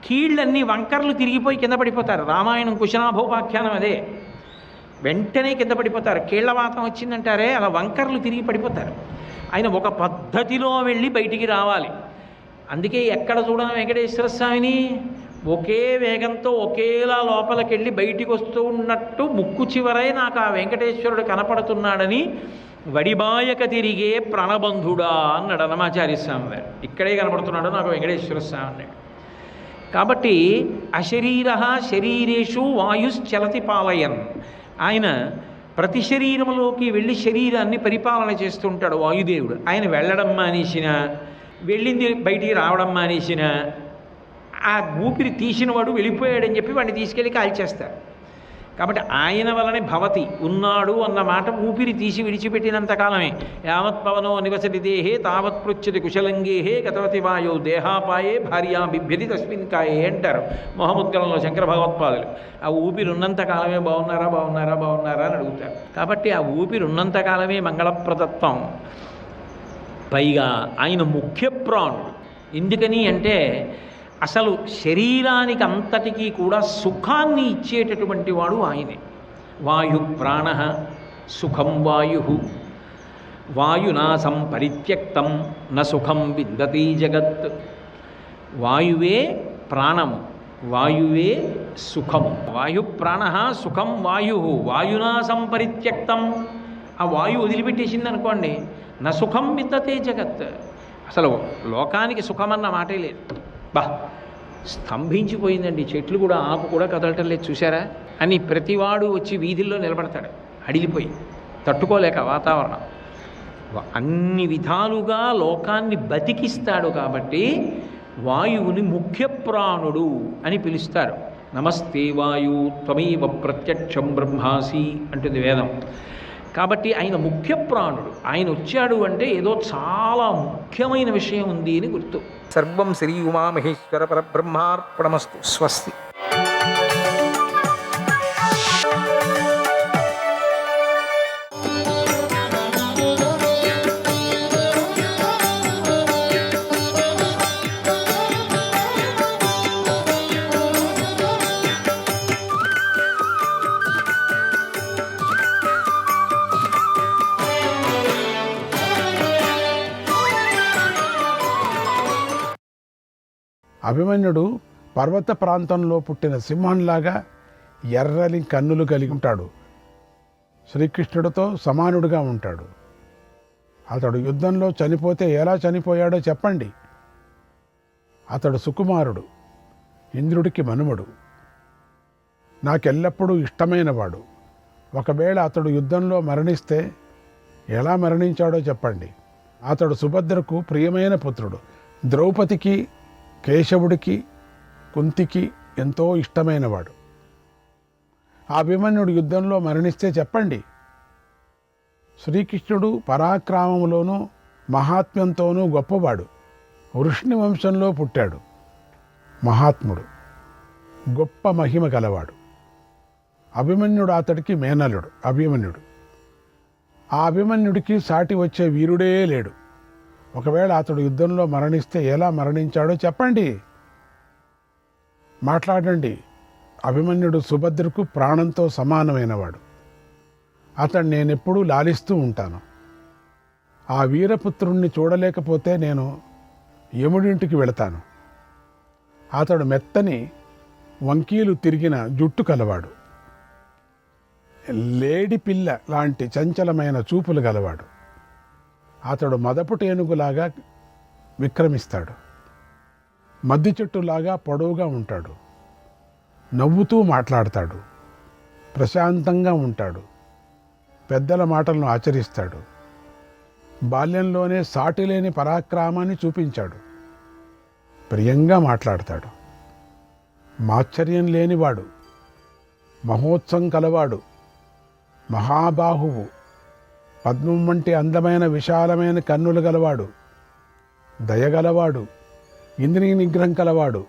కీళ్ళన్నీ వంకర్లు తిరిగిపోయి కింద పడిపోతారు. రామాయణం కుశనాభోపాఖ్యానం అదే. వెంటనే కింద పడిపోతారు. కీళ్లవాతం వచ్చిందంటారే, అలా వంకర్లు తిరిగి పడిపోతారు. ఆయన ఒక పద్ధతిలో వెళ్ళి బయటికి రావాలి. అందుకే ఎక్కడ చూడని వెంకటేశ్వర స్వామిని ఒకే వేగంతో ఒకేలా లోపలికెళ్ళి బయటికి వస్తూ ఉన్నట్టు ముక్కు చివరై నాకు ఆ వెంకటేశ్వరుడు కనపడుతున్నాడని వడిబాయక తిరిగే ప్రణబంధుడా అన్నాడు అన్నమాచార్య స్వామి వారు. ఇక్కడే కనపడుతున్నాడు నాకు వెంకటేశ్వర స్వామి అన్నాడు. కాబట్టి అశరీర శరీరేషు వాయుశ్చలతి పాలయన్. ఆయన ప్రతి శరీరంలోకి వెళ్ళి శరీరాన్ని పరిపాలన చేస్తుంటాడు వాయుదేవుడు. ఆయన వెళ్ళడం మానేసిన, వెళ్ళింది బయటికి రావడం మానేసిన, ఆ ఊపిరి తీసినవాడు వెళ్ళిపోయాడని చెప్పి వాడిని తీసుకెళ్ళి కాల్చేస్తారు. కాబట్టి ఆయన వలనే భవతి ఉన్నాడు అన్న మాట ఊపిరి తీసి విడిచిపెట్టినంతకాలమే. యావత్ పవనో నివసతి దేహే తావత్ పృచ్ఛతి కుశలంగేహే గతవతి వాయో దేహాపాయే భార్యా బిభ్యతి తస్మిన్ కాయే అంటారు మొహముద్గలంలో శంకర భగవత్పాదులు. ఆ ఊపిరి ఉన్నంతకాలమే బాగున్నారా అని అడుగుతారు. కాబట్టి ఆ ఊపిరి ఉన్నంతకాలమే మంగళప్రదత్వం. పైగా ఆయన ముఖ్య ప్రాణుడు. ఎందుకని అంటే అసలు శరీరానికి అంతటికీ కూడా సుఖాన్ని ఇచ్చేటటువంటి వాడు ఆయనే. వాయు ప్రాణ సుఖం వాయు వాయునా సంపరిత్యక్తం న సుఖం విందతి జగత్. వాయువే ప్రాణము, వాయువే సుఖము. వాయు ప్రాణ సుఖం వాయు వాయునా సంపరిత్యక్తం. ఆ వాయువు వదిలిపెట్టేసింది అనుకోండి, నా సుఖం విందతే జగత్. అసలు లోకానికి సుఖమన్న మాటే లేదు. బా స్తంభించిపోయిందండి, చెట్లు కూడా ఆకు కూడా కదలటం లేదు చూసారా అని ప్రతివాడు వచ్చి వీధుల్లో నిలబడతాడు అడిగిపోయి, తట్టుకోలేక వాతావరణం. అన్ని విధాలుగా లోకాన్ని బతికిస్తాడు కాబట్టి వాయువుని ముఖ్య ప్రాణుడు అని పిలుస్తారు. నమస్తే వాయు త్వమేవ ప్రత్యక్షం బ్రహ్మాసి అంటుంది వేదం. కాబట్టి ఆయన ముఖ్య ప్రాణుడు. ఆయన వచ్చాడు అంటే ఏదో చాలా ముఖ్యమైన విషయం ఉంది అని గుర్తు. సర్వం శ్రీ ఉమామహేశ్వర పరబ్రహ్మార్పణమస్తు. స్వస్తి. అభిమన్యుడు పర్వత ప్రాంతంలో పుట్టిన సింహంలాగా ఎర్రని కన్నులు కలిగి ఉంటాడు. శ్రీకృష్ణుడితో సమానుడుగా ఉంటాడు. అతడు యుద్ధంలో చనిపోతే ఎలా చనిపోయాడో చెప్పండి. అతడు సుకుమారుడు, ఇంద్రుడికి మనుమడు, నాకెల్లప్పుడూ ఇష్టమైనవాడు. ఒకవేళ అతడు యుద్ధంలో మరణిస్తే ఎలా మరణించాడో చెప్పండి. అతడు సుభద్రకు ప్రియమైన పుత్రుడు. ద్రౌపదికి, కేశవుడికి, కుంతికి ఎంతో ఇష్టమైనవాడు. ఆ అభిమన్యుడు యుద్ధంలో మరణిస్తే చెప్పండి. శ్రీకృష్ణుడు పరాక్రమములోనూ మహాత్మ్యంతోనూ గొప్పవాడు. వృష్ణి వంశంలో పుట్టాడు. మహాత్ముడు, గొప్ప మహిమ గలవాడు. అభిమన్యుడు అతడికి మేనలుడు. అభిమన్యుడు ఆ అభిమన్యుడికి సాటి వచ్చే వీరుడే లేడు. ఒకవేళ అతడు యుద్ధంలో మరణిస్తే ఎలా మరణించాడో చెప్పండి. మాట్లాడండి. అభిమన్యుడు సుభద్రకు ప్రాణంతో సమానమైనవాడు. అతడు నేనెప్పుడూ లాలిస్తూ ఉంటాను. ఆ వీరపుత్రుణ్ణి చూడలేకపోతే నేను యముడింటికి వెళతాను. అతడు మెత్తని వంకీలు తిరిగిన జుట్టు కలవాడు. లేడి పిల్ల లాంటి చంచలమైన చూపులు గలవాడు. అతడు మదపుటి ఏనుగులాగా విక్రమిస్తాడు. మద్ది చెట్టులాగా పొడవుగా ఉంటాడు. నవ్వుతూ మాట్లాడతాడు. ప్రశాంతంగా ఉంటాడు. పెద్దల మాటలను ఆచరిస్తాడు. బాల్యంలోనే సాటిలేని పరాక్రమాన్ని చూపించాడు. ప్రియంగా మాట్లాడతాడు. మాత్సర్యం లేనివాడు. మహోత్సవం కలవాడు. మహాబాహువు. పద్మం వంటి అందమైన విశాలమైన కన్నులు గలవాడు. దయగలవాడు. ఇంద్రియ నిగ్రహం కలవాడు.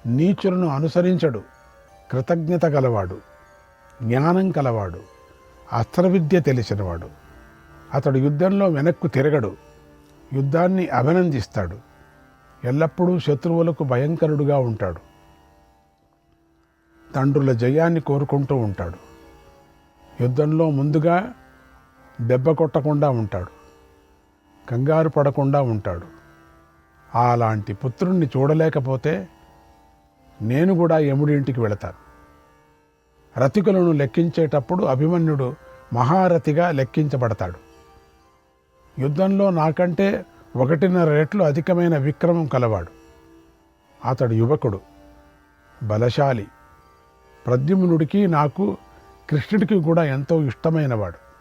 నీచులను అనుసరించడు. కృతజ్ఞత గలవాడు. జ్ఞానం కలవాడు. అస్త్రవిద్య తెలిసినవాడు. అతడు యుద్ధంలో వెనక్కు తిరగడు. యుద్ధాన్ని అభినందిస్తాడు. ఎల్లప్పుడూ శత్రువులకు భయంకరుడుగా ఉంటాడు. తండ్రుల జయాన్ని కోరుకుంటూ ఉంటాడు. యుద్ధంలో ముందుగా దెబ్బ కొట్టకుండా ఉంటాడు. కంగారు పడకుండా ఉంటాడు. అలాంటి పుత్రుణ్ణి చూడలేకపోతే నేను కూడా యముడి ఇంటికి వెళతాను. రతికులను లెక్కించేటప్పుడు అభిమన్యుడు మహారథిగా లెక్కించబడతాడు. యుద్ధంలో నాకంటే 1.5 రెట్లు అధికమైన విక్రమం కలవాడు. అతడు యువకుడు, బలశాలి. ప్రద్యుమ్నుడికి, నాకు, కృష్ణుడికి కూడా ఎంతో ఇష్టమైనవాడు.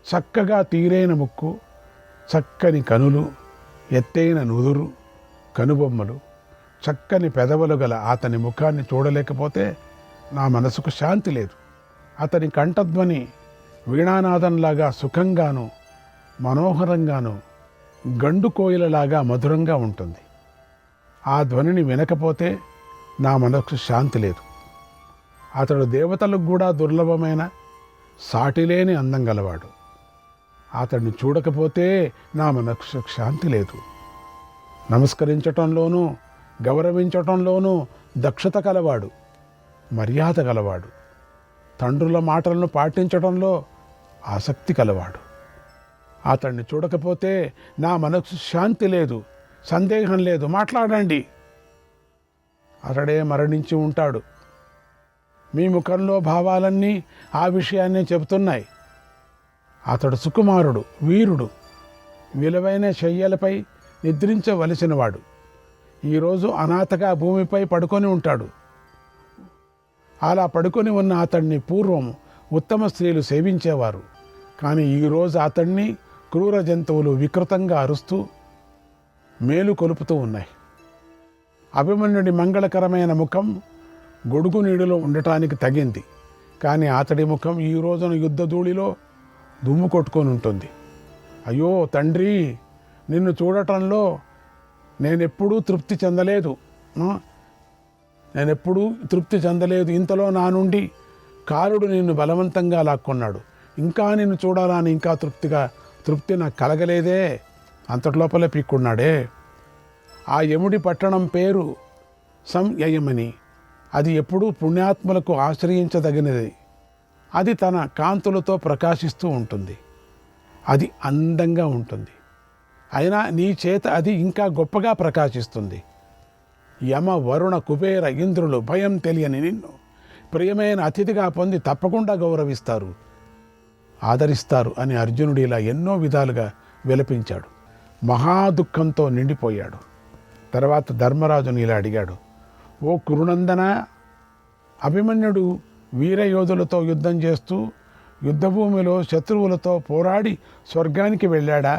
చక్కగా తీరైన ముక్కు, చక్కని కనులు, ఎత్తైన నుదురు, కనుబొమ్మలు, చక్కని పెదవులు గల అతని ముఖాన్ని చూడలేకపోతే నా మనసుకు శాంతి లేదు. అతని కంఠధ్వని వీణానాదంలాగా సుఖంగాను మనోహరంగాను గండు కోయిలలాగా మధురంగా ఉంటుంది. ఆ ధ్వనిని వినకపోతే నా మనసుకు శాంతి లేదు. అతడు దేవతలకు కూడా దుర్లభమైన సాటిలేని అందం గలవాడు. అతడిని చూడకపోతే నా మనసు శాంతి లేదు. నమస్కరించటంలోనూ గౌరవించటంలోనూ దక్షత కలవాడు. మర్యాద గలవాడు. తండ్రుల మాటలను పాటించడంలో ఆసక్తి కలవాడు. అతడిని చూడకపోతే నా మనసు శాంతి లేదు. సందేహం లేదు. మాట్లాడండి. అతడే మరణించి ఉంటాడు. మీ ముఖంలో భావాలన్నీ ఆ విషయాన్నే చెబుతున్నాయి. అతడు సుకుమారుడు, వీరుడు, విలువైన శయ్యలపై నిద్రించవలసినవాడు. ఈరోజు అనాథగా భూమిపై పడుకొని ఉంటాడు. అలా పడుకొని ఉన్న అతడిని పూర్వం ఉత్తమ స్త్రీలు సేవించేవారు. కానీ ఈరోజు అతడిని క్రూర జంతువులు వికృతంగా అరుస్తూ మేలు కొలుపుతూ ఉన్నాయి. అభిమన్యుడి మంగళకరమైన ముఖం గొడుగు నీడిలో ఉండటానికి తగింది. కానీ అతడి ముఖం ఈ రోజున యుద్ధ ధూళిలో దుమ్ము కొట్టుకొని ఉంటుంది. అయ్యో తండ్రి, నిన్ను చూడటంలో నేనెప్పుడూ తృప్తి చెందలేదు. ఇంతలో నా నుండి కాలుడు నిన్ను బలవంతంగా లాక్కున్నాడు. ఇంకా నిన్ను చూడాలని ఇంకా తృప్తి నాకు కలగలేదే. అంతట్లోపలే పీక్కున్నాడే. ఆ యముడి పట్టణం పేరు సంయమని. అది ఎప్పుడూ పుణ్యాత్ములకు ఆశ్రయించదగినది. అది తన కాంతులతో ప్రకాశిస్తూ ఉంటుంది. అది అందంగా ఉంటుంది. అయినా నీ చేత అది ఇంకా గొప్పగా ప్రకాశిస్తుంది. యమ, వరుణ, కుబేర, ఇంద్రులు భయం తెలియని నిన్ను ప్రియమైన అతిథిగా పొంది తప్పకుండా గౌరవిస్తారు, ఆదరిస్తారు అని అర్జునుడు ఇలా ఎన్నో విధాలుగా విలపించాడు. మహాదుఃఖంతో నిండిపోయాడు. తర్వాత ధర్మరాజుని ఇలా అడిగాడు, ఓ కురునందన, అభిమన్యుడు వీరయోధులతో యుద్ధం చేస్తూ యుద్ధభూమిలో శత్రువులతో పోరాడి స్వర్గానికి వెళ్ళాడా?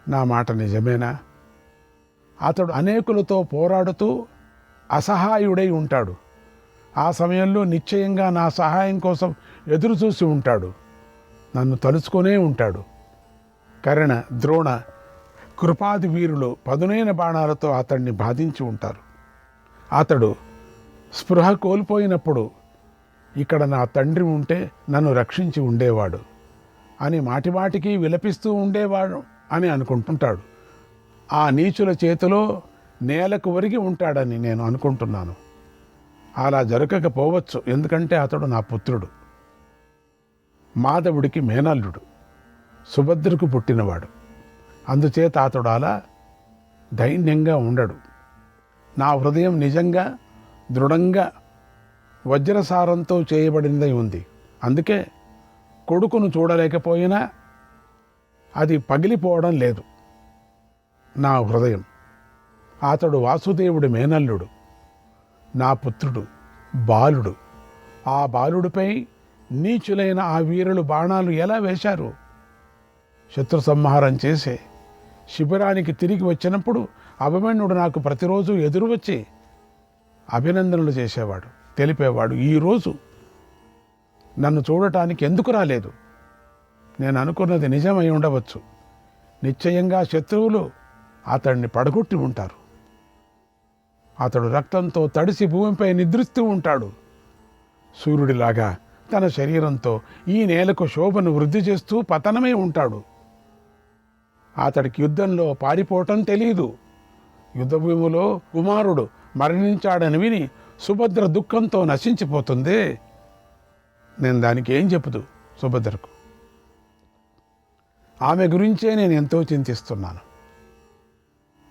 నా మాట నిజమేనా? అతడు అనేకులతో పోరాడుతూ అసహాయుడై ఉంటాడు. ఆ సమయంలో నిశ్చయంగా నా సహాయం కోసం ఎదురు చూసి ఉంటాడు. నన్ను తలుచుకునే ఉంటాడు. కర్ణ, ద్రోణ, కృపాది వీరులు పదునైన బాణాలతో అతన్ని బాధించి ఉంటారు. అతడు స్పృహ కోల్పోయినప్పుడు ఇక్కడ నా తండ్రి ఉంటే నన్ను రక్షించి ఉండేవాడు అని మాటిమాటికి విలపిస్తూ ఉండేవాడు అని అనుకుంటుంటాడు. ఆ నీచుల చేతిలో నేలకు ఒరిగి ఉంటాడని నేను అనుకుంటున్నాను. అలా జరగకపోవచ్చు, ఎందుకంటే అతడు నా పుత్రుడు, మాధవుడికి మేనల్లుడు, సుభద్రకు పుట్టినవాడు. అందుచేత అతడు అలా దైన్యంగా ఉండడు. నా హృదయం నిజంగా దృఢంగా వజ్రసారంతో చేయబడినదై ఉంది. అందుకే కొడుకును చూడలేకపోయినా అది పగిలిపోవడం లేదు. నా హృదయం. అతడు వాసుదేవుడి మేనల్లుడు, నా పుత్రుడు, బాలుడు. ఆ బాలుడిపై నీచులైన ఆ వీరులు బాణాలు ఎలా వేశారు? శత్రు సంహారం చేసే శిబిరానికి తిరిగి వచ్చినప్పుడు అభిమన్యుడు నాకు ప్రతిరోజు ఎదురు వచ్చి అభినందనలు చేసేవాడు, తెలిపేవాడు. ఈరోజు నన్ను చూడటానికి ఎందుకు రాలేదు? నేను అనుకున్నది నిజమై ఉండవచ్చు. నిశ్చయంగా శత్రువులు అతడిని పడగొట్టి ఉంటారు. అతడు రక్తంతో తడిసి భూమిపై నిద్రిస్తూ ఉంటాడు. సూర్యుడిలాగా తన శరీరంతో ఈ నేలకు శోభను వృద్ధి చేస్తూ పతనమై ఉంటాడు. అతడికి యుద్ధంలో పారిపోవటం తెలియదు. యుద్ధభూమిలో కుమారుడు మరణించాడని విని సుభద్ర దుఃఖంతో నశించిపోతుంది. నేను దానికి ఏం చెప్పుదు సుభద్రకు? ఆమె గురించే నేను ఎంతో చింతిస్తున్నాను.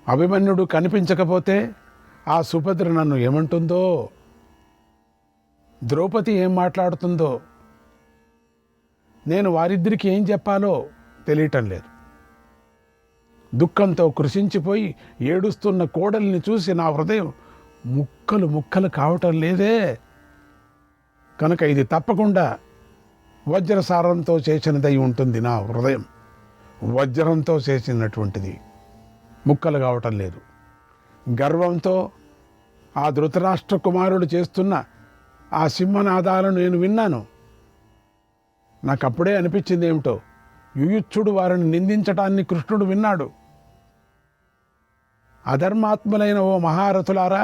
అభిమన్యుడు కనిపించకపోతే ఆ సుభద్ర నన్ను ఏమంటుందో, ద్రౌపది ఏం మాట్లాడుతుందో, నేను వారిద్దరికి ఏం చెప్పాలో తెలియటం లేదు. దుఃఖంతో కృషించిపోయి ఏడుస్తున్న కోడల్ని చూసి నా హృదయం ముక్కలు ముక్కలు కావటం లేదే. కనుక ఇది తప్పకుండా వజ్రసారంతో చేసినదై ఉంటుంది. నా హృదయం వజ్రంతో చేసినటువంటిది, ముక్కలు కావటం లేదు. గర్వంతో ఆ ధృతరాష్ట్ర కుమారుడు చేస్తున్న ఆ సింహనాదాలను నేను విన్నాను. నాకు అప్పుడే అనిపించింది ఏమిటో, యుయుత్సుడు వారిని నిందించటాన్ని కృష్ణుడు విన్నాడు. అధర్మాత్ములైన ఓ మహారథులారా,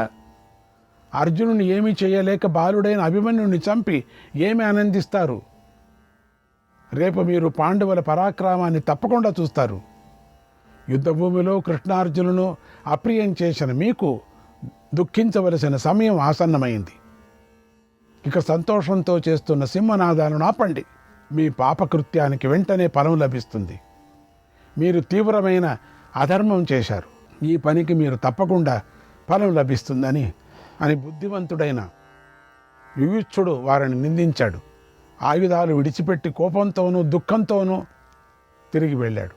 అర్జునుని ఏమీ చేయలేక బాలుడైన అభిమన్యుని చంపి ఏమి ఆనందిస్తారు? రేపు మీరు పాండవుల పరాక్రమాన్ని తప్పకుండా చూస్తారు. యుద్ధభూమిలో కృష్ణార్జునును అప్రియం చేసిన మీకు దుఃఖించవలసిన సమయం ఆసన్నమైంది. ఇక సంతోషంతో చేస్తున్న సింహనాదాలను ఆపండి. మీ పాపకృత్యానికి వెంటనే ఫలం లభిస్తుంది. మీరు తీవ్రమైన అధర్మం చేశారు. ఈ పనికి మీరు తప్పకుండా ఫలం లభిస్తుందని బుద్ధివంతుడైన యుయుత్సుడు వారిని నిందించాడు. ఆయుధాలు విడిచిపెట్టి కోపంతోనూ దుఃఖంతోనూ తిరిగి వెళ్ళాడు.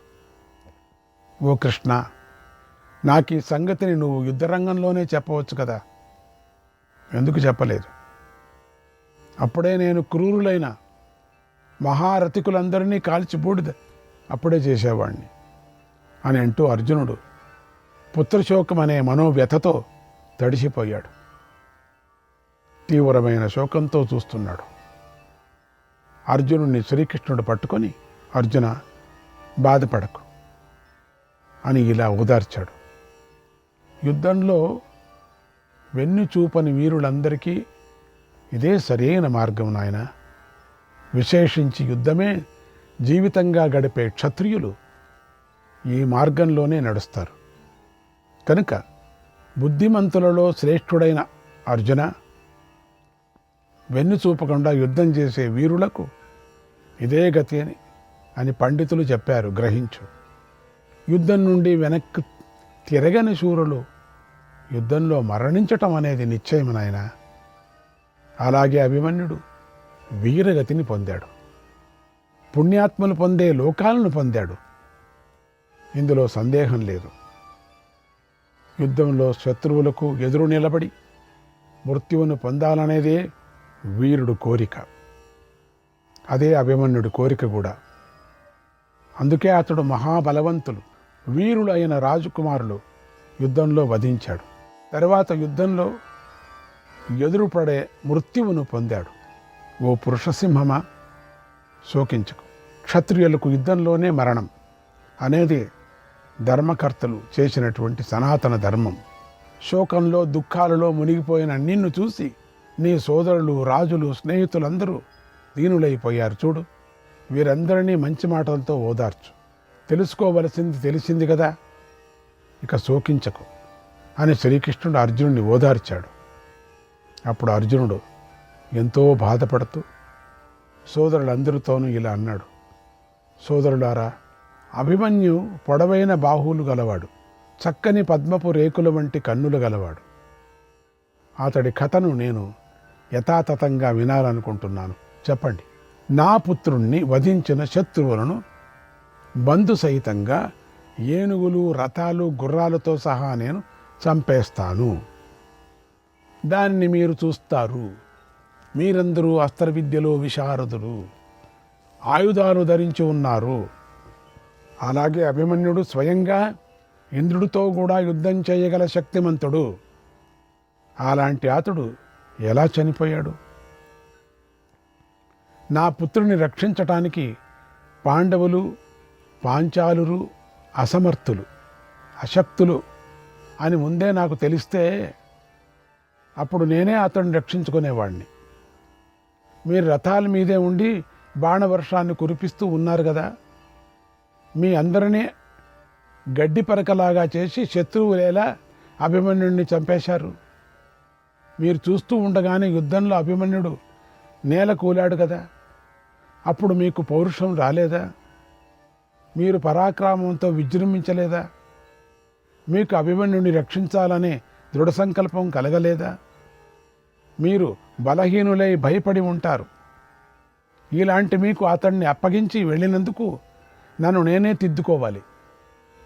ఓ కృష్ణ, నాకు ఈ సంగతిని నువ్వు యుద్ధరంగంలోనే చెప్పవచ్చు కదా, ఎందుకు చెప్పలేదు? అప్పుడే నేను క్రూరులైన మహారథికులందరినీ కాల్చి బూడిద అప్పుడే చేసేవాడిని అని అంటూ అర్జునుడు పుత్రశోకం అనే మనోవ్యథతో తడిసిపోయాడు. తీవ్రమైన శోకంతో చూస్తున్నాడు. అర్జునుడిని శ్రీకృష్ణుడు పట్టుకొని, అర్జున బాధపడకు అని ఇలా ఓదార్చాడు. యుద్ధంలో వెన్ను చూపని వీరులందరికీ ఇదే సరైన మార్గం నాయన. విశేషించి యుద్ధమే జీవితంగా గడిపే క్షత్రియులు ఈ మార్గంలోనే నడుస్తారు. కనుక బుద్ధిమంతులలో శ్రేష్ఠుడైన అర్జున, వెన్ను చూపకుండా యుద్ధం చేసే వీరులకు ఇదే గతి అని పండితులు చెప్పారు, గ్రహించు. యుద్ధం నుండి వెనక్కి తిరగని శూరులు యుద్ధంలో మరణించటం అనేది నిశ్చయం నాయన. అలాగే అభిమన్యుడు వీరగతిని పొందాడు, పుణ్యాత్మలు పొందే లోకాలను పొందాడు. ఇందులో సందేహం లేదు. యుద్ధంలో శత్రువులకు ఎదురు నిలబడి మృత్యువును పొందాలనేదే వీరుడు కోరిక. అదే అభిమన్యుడి కోరిక కూడా. అందుకే అతడు మహాబలవంతులు, వీరులు అయిన రాజకుమారులు యుద్ధంలో వధించాడు. తర్వాత యుద్ధంలో ఎదురుపడే మృత్యువును పొందాడు. ఓ పురుషసింహమా, శోకించకు. క్షత్రియులకు యుద్ధంలోనే మరణం అనేది ధర్మకర్తలు చేసినటువంటి సనాతన ధర్మం. శోకంలో దుఃఖాలలో మునిగిపోయిన నిన్ను చూసి నీ సోదరులు, రాజులు, స్నేహితులందరూ దీనులైపోయారు చూడు. వీరందరినీ మంచి మాటలతో ఓదార్చు. తెలుసుకోవలసింది తెలిసింది కదా, ఇక శోకించకు అని శ్రీకృష్ణుడు అర్జునుడిని ఓదార్చాడు. అప్పుడు అర్జునుడు ఎంతో బాధపడుతూ సోదరులందరితోనూ ఇలా అన్నాడు, సోదరులారా, అభిమన్యు పొడవైన బాహువులు గలవాడు, చక్కని పద్మపు రేకుల వంటి కన్నులు గలవాడు. అతడి కథను నేను యథాతథంగా వినాలనుకుంటున్నాను. చెప్పండి. నా పుత్రుణ్ణి వధించిన శత్రువులను బంధు సహితంగా ఏనుగులు, రథాలు, గుర్రాలతో సహా నేను చంపేస్తాను. దాన్ని మీరు చూస్తారు. మీరందరూ అస్త్ర విద్యలో విశారదులు, ఆయుధాలు ధరించి ఉన్నారు. అలాగే అభిమన్యుడు స్వయంగా ఇంద్రుడితో కూడా యుద్ధం చేయగల శక్తిమంతుడు. అలాంటి అతడు ఎలా చనిపోయాడు? నా పుత్రుని రక్షించటానికి పాండవులు, పాంచాలురు అసమర్థులు, అశక్తులు అని ముందే నాకు తెలిస్తే అప్పుడు నేనే అతడిని రక్షించుకునేవాడిని. మీరు రథాల మీదే ఉండి బాణవర్షాన్ని కురిపిస్తూ ఉన్నారు కదా. మీ అందరినీ గడ్డి పరకలాగా చేసి శత్రువులేలా అభిమన్యుడిని చంపేశారు. మీరు చూస్తూ ఉండగానే యుద్ధంలో అభిమన్యుడు నేల కూలాడు కదా. అప్పుడు మీకు పౌరుషం రాలేదా? మీరు పరాక్రమంతో విజృంభించలేదా? మీకు అభిమన్యుడిని రక్షించాలనే దృఢ సంకల్పం కలగలేదా? మీరు బలహీనులై భయపడి ఉంటారు. ఇలాంటి మీకు అతన్ని అప్పగించి వెళ్ళినందుకు నన్ను నేనే తిద్దుకోవాలి.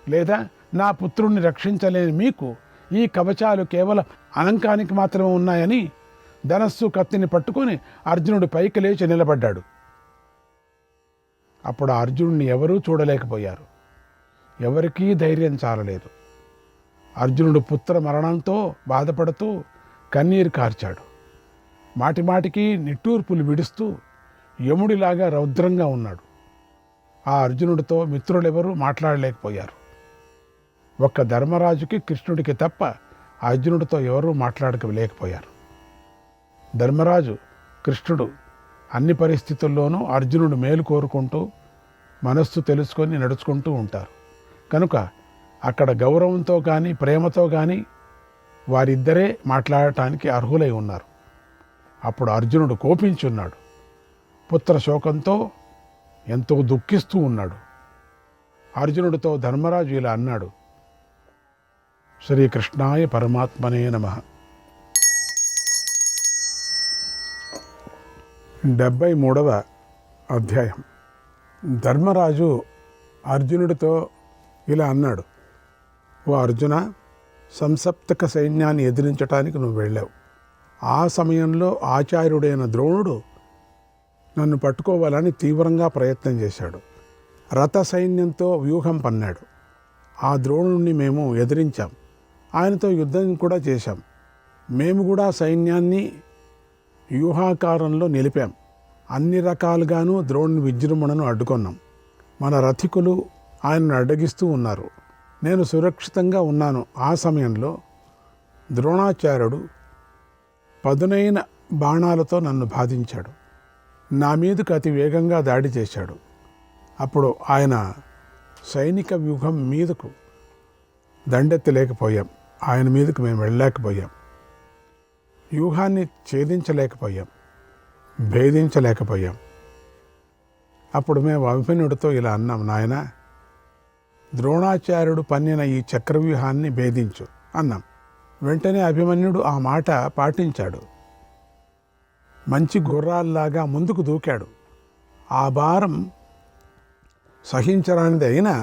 లేదా నా పుత్రుణ్ణి రక్షించలేని మీకు ఈ కవచాలు కేవలం అలంకానికి మాత్రమే ఉన్నాయని ధనస్సు, కత్తిని పట్టుకొని అర్జునుడు పైకి లేచి నిలబడ్డాడు. అప్పుడు ఆ అర్జునుడిని ఎవరూ చూడలేకపోయారు. ఎవరికీ ధైర్యం చాలలేదు. అర్జునుడు పుత్ర మరణంతో బాధపడుతూ కన్నీరు కార్చాడు. మాటిమాటికి నిట్టూర్పులు విడుస్తూ యముడిలాగా రౌద్రంగా ఉన్నాడు. ఆ అర్జునుడితో మిత్రులెవరూ మాట్లాడలేకపోయారు. ఒక్క ధర్మరాజుకి, కృష్ణుడికి తప్ప అర్జునుడితో ఎవరూ మాట్లాడలేకపోయారు. ధర్మరాజు, కృష్ణుడు అన్ని పరిస్థితుల్లోనూ అర్జునుడు మేలు కోరుకుంటూ మనస్సు తెలుసుకొని నడుచుకుంటూ ఉంటారు. కనుక అక్కడ గౌరవంతో కానీ ప్రేమతో కానీ వారిద్దరే మాట్లాడటానికి అర్హులై ఉన్నారు. అప్పుడు అర్జునుడు కోపించున్నాడు. పుత్ర శోకంతో ఎంతో దుఃఖిస్తూ ఉన్నాడు. అర్జునుడితో ధర్మరాజు ఇలా అన్నాడు, శ్రీకృష్ణాయ పరమాత్మనే నమః. 73వ అధ్యాయం. ధర్మరాజు అర్జునుడితో ఇలా అన్నాడు, ఓ అర్జున, సంసప్తక సైన్యాన్ని ఎదిరించడానికి నువ్వు వెళ్ళావు. ఆ సమయంలో ఆచార్యుడైన ద్రోణుడు నన్ను పట్టుకోవాలని తీవ్రంగా ప్రయత్నం చేశాడు. రథ సైన్యంతో వ్యూహం పన్నాడు. ఆ ద్రోణుణ్ణి మేము ఎదిరించాం. ఆయనతో యుద్ధం కూడా చేశాం. మేము కూడా సైన్యాన్ని వ్యూహాకారంలో నిలిపాం. అన్ని రకాలుగాను ద్రోణుని విజృంభణను అడ్డుకొన్నాం. మన రథికులు ఆయనను అడ్డగిస్తూ ఉన్నారు. నేను సురక్షితంగా ఉన్నాను. ఆ సమయంలో ద్రోణాచార్యుడు పదునైన బాణాలతో నన్ను బాధించాడు. నా మీదకు అతి వేగంగా దాడి చేశాడు. అప్పుడు ఆయన సైనిక వ్యూహం మీదకు దండెత్తలేకపోయాం. ఆయన మీదకు మేము వెళ్ళలేకపోయాం. వ్యూహాన్ని ఛేదించలేకపోయాం, భేదించలేకపోయాం. అప్పుడు మేము అభిమన్యుడితో ఇలా అన్నాం, నాయన, ద్రోణాచార్యుడు పన్నిన ఈ చక్రవ్యూహాన్ని భేదించు అన్నాం. వెంటనే అభిమన్యుడు ఆ మాట పాటించాడు. మంచి గుర్రాల్లాగా ముందుకు దూకాడు. ఆ భారం సహించరానిది అయినా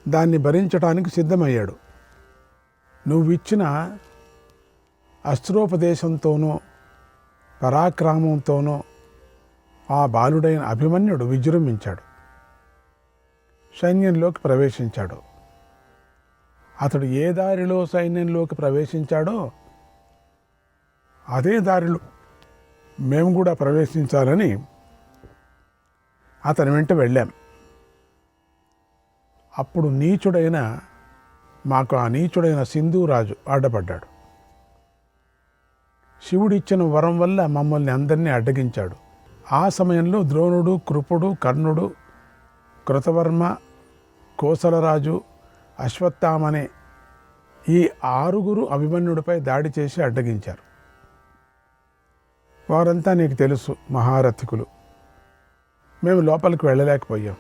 దాన్ని భరించడానికి సిద్ధమయ్యాడు. నువ్విచ్చిన అస్త్రోపదేశంతోనో పరాక్రమంతోనో ఆ బాలుడైన అభిమన్యుడు విజృంభించాడు. సైన్యంలోకి ప్రవేశించాడు. అతడు ఏ దారిలో సైన్యంలోకి ప్రవేశించాడో అదే దారిలో మేము కూడా ప్రవేశించాలని అతని వెంట వెళ్ళాం. అప్పుడు మాకు ఆ నీచుడైన సింధూరాజు అడ్డపడ్డాడు. శివుడిచ్చిన వరం వల్ల మమ్మల్ని అందరినీ అడ్డగించాడు. ఆ సమయంలో ద్రోణుడు, కృపుడు, కర్ణుడు, కృతవర్మ, కోసలరాజు, అశ్వత్థామనే ఈ 6 అభిమన్యుడిపై దాడి చేసి అడ్డగించారు. వారంతా నీకు తెలుసు, మహారథికులు. మేము లోపలికి వెళ్ళలేకపోయాం.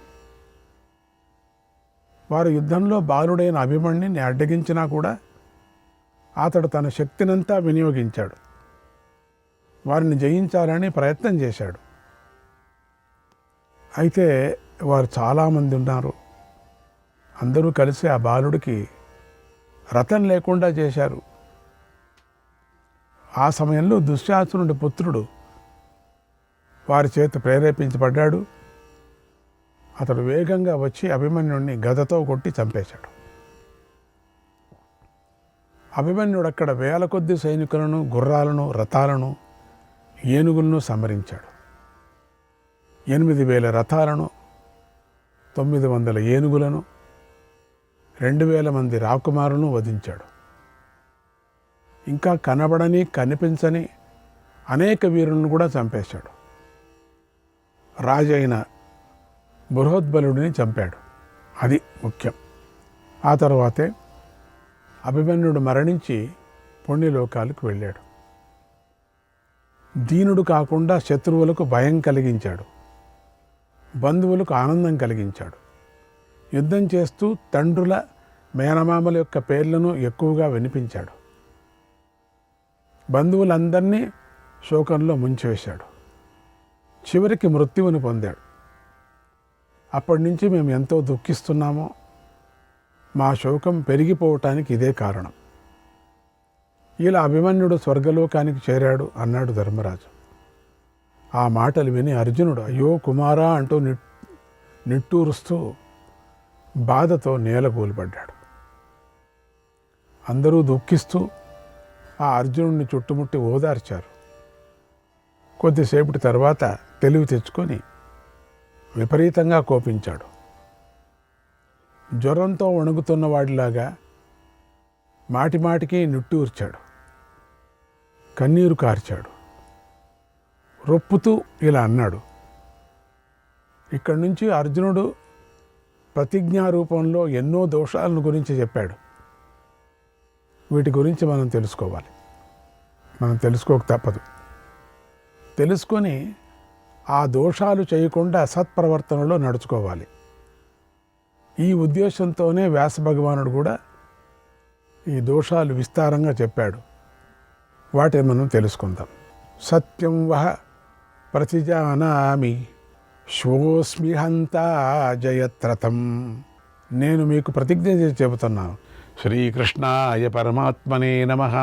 వారు యుద్ధంలో బాలుడైన అభిమన్యుని అడ్డగించినా కూడా అతడు తన శక్తినంతా వినియోగించాడు. వారిని జయించాలని ప్రయత్నం చేశాడు. అయితే వారు చాలామంది ఉన్నారు. అందరూ కలిసి ఆ బాలుడికి రథం లేకుండా చేశారు. ఆ సమయంలో దుశ్శాసనుడి పుత్రుడు వారి చేత ప్రేరేపించబడ్డాడు. అతడు వేగంగా వచ్చి అభిమన్యుడిని గదతో కొట్టి చంపేశాడు. అభిమన్యుడు అక్కడ వేల కొద్ది సైనికులను, గుర్రాలను, రథాలను, ఏనుగులను సంహరించాడు. 8,000 రథాలను, 900 ఏనుగులను, 2,000 మంది రాకుమారులను వధించాడు. ఇంకా కనబడని, కనిపించని అనేక వీరులను కూడా చంపేశాడు. రాజైన బృహద్బలుడిని చంపాడు. అది ముఖ్యం. ఆ తర్వాతే అభిమన్యుడు మరణించి పుణ్యలోకాలకు వెళ్ళాడు. దీనుడు కాకుండా శత్రువులకు భయం కలిగించాడు, బంధువులకు ఆనందం కలిగించాడు. యుద్ధం చేస్తూ తండ్రుల, మేనమామల యొక్క పేర్లను ఎక్కువగా వినిపించాడు. బంధువులందరినీ శోకంలో ముంచివేశాడు. చివరికి మృత్యువును పొందాడు. అప్పటి నుంచి మేము ఎంతో దుఃఖిస్తున్నామో, మా శోకం పెరిగిపోవటానికి ఇదే కారణం. ఇలా అభిమన్యుడు స్వర్గలోకానికి చేరాడు అన్నాడు ధర్మరాజు. ఆ మాటలు విని అర్జునుడు అయ్యో కుమారా అంటూ నిట్టూరుస్తూ బాధతో నేలకూలిపడ్డాడు. అందరూ దుఃఖిస్తూ ఆ అర్జునుడిని చుట్టుముట్టి ఓదార్చారు. కొద్దిసేపటి తర్వాత తెలివి తెచ్చుకొని విపరీతంగా కోపించాడు. జ్వరంతో వణుకుతున్న వాడిలాగా మాటిమాటికి నిట్టూర్చాడు, కన్నీరు కార్చాడు. రొప్పుతూ ఇలా అన్నాడు, ఇక్కడి నుంచి అర్జునుడు ప్రతిజ్ఞారూపంలో ఎన్నో దోషాలను గురించి చెప్పాడు. వీటి గురించి మనం తెలుసుకోవాలి. మనం తెలుసుకోక తప్పదు. తెలుసుకొని ఆ దోషాలు చేయకుండా సత్ప్రవర్తనలో నడుచుకోవాలి. ఈ ఉద్దేశంతోనే వ్యాస భగవానుడు కూడా ఈ దోషాలు విస్తారంగా చెప్పాడు. వాటిని మనం తెలుసుకుందాం. సత్యం వహ ప్రతిజానామి శ్వోస్మిహంతా జయత్రథం. నేను మీకు ప్రతిజ్ఞ చేసి చెబుతున్నాను. శ్రీకృష్ణాయ పరమాత్మనే నమః.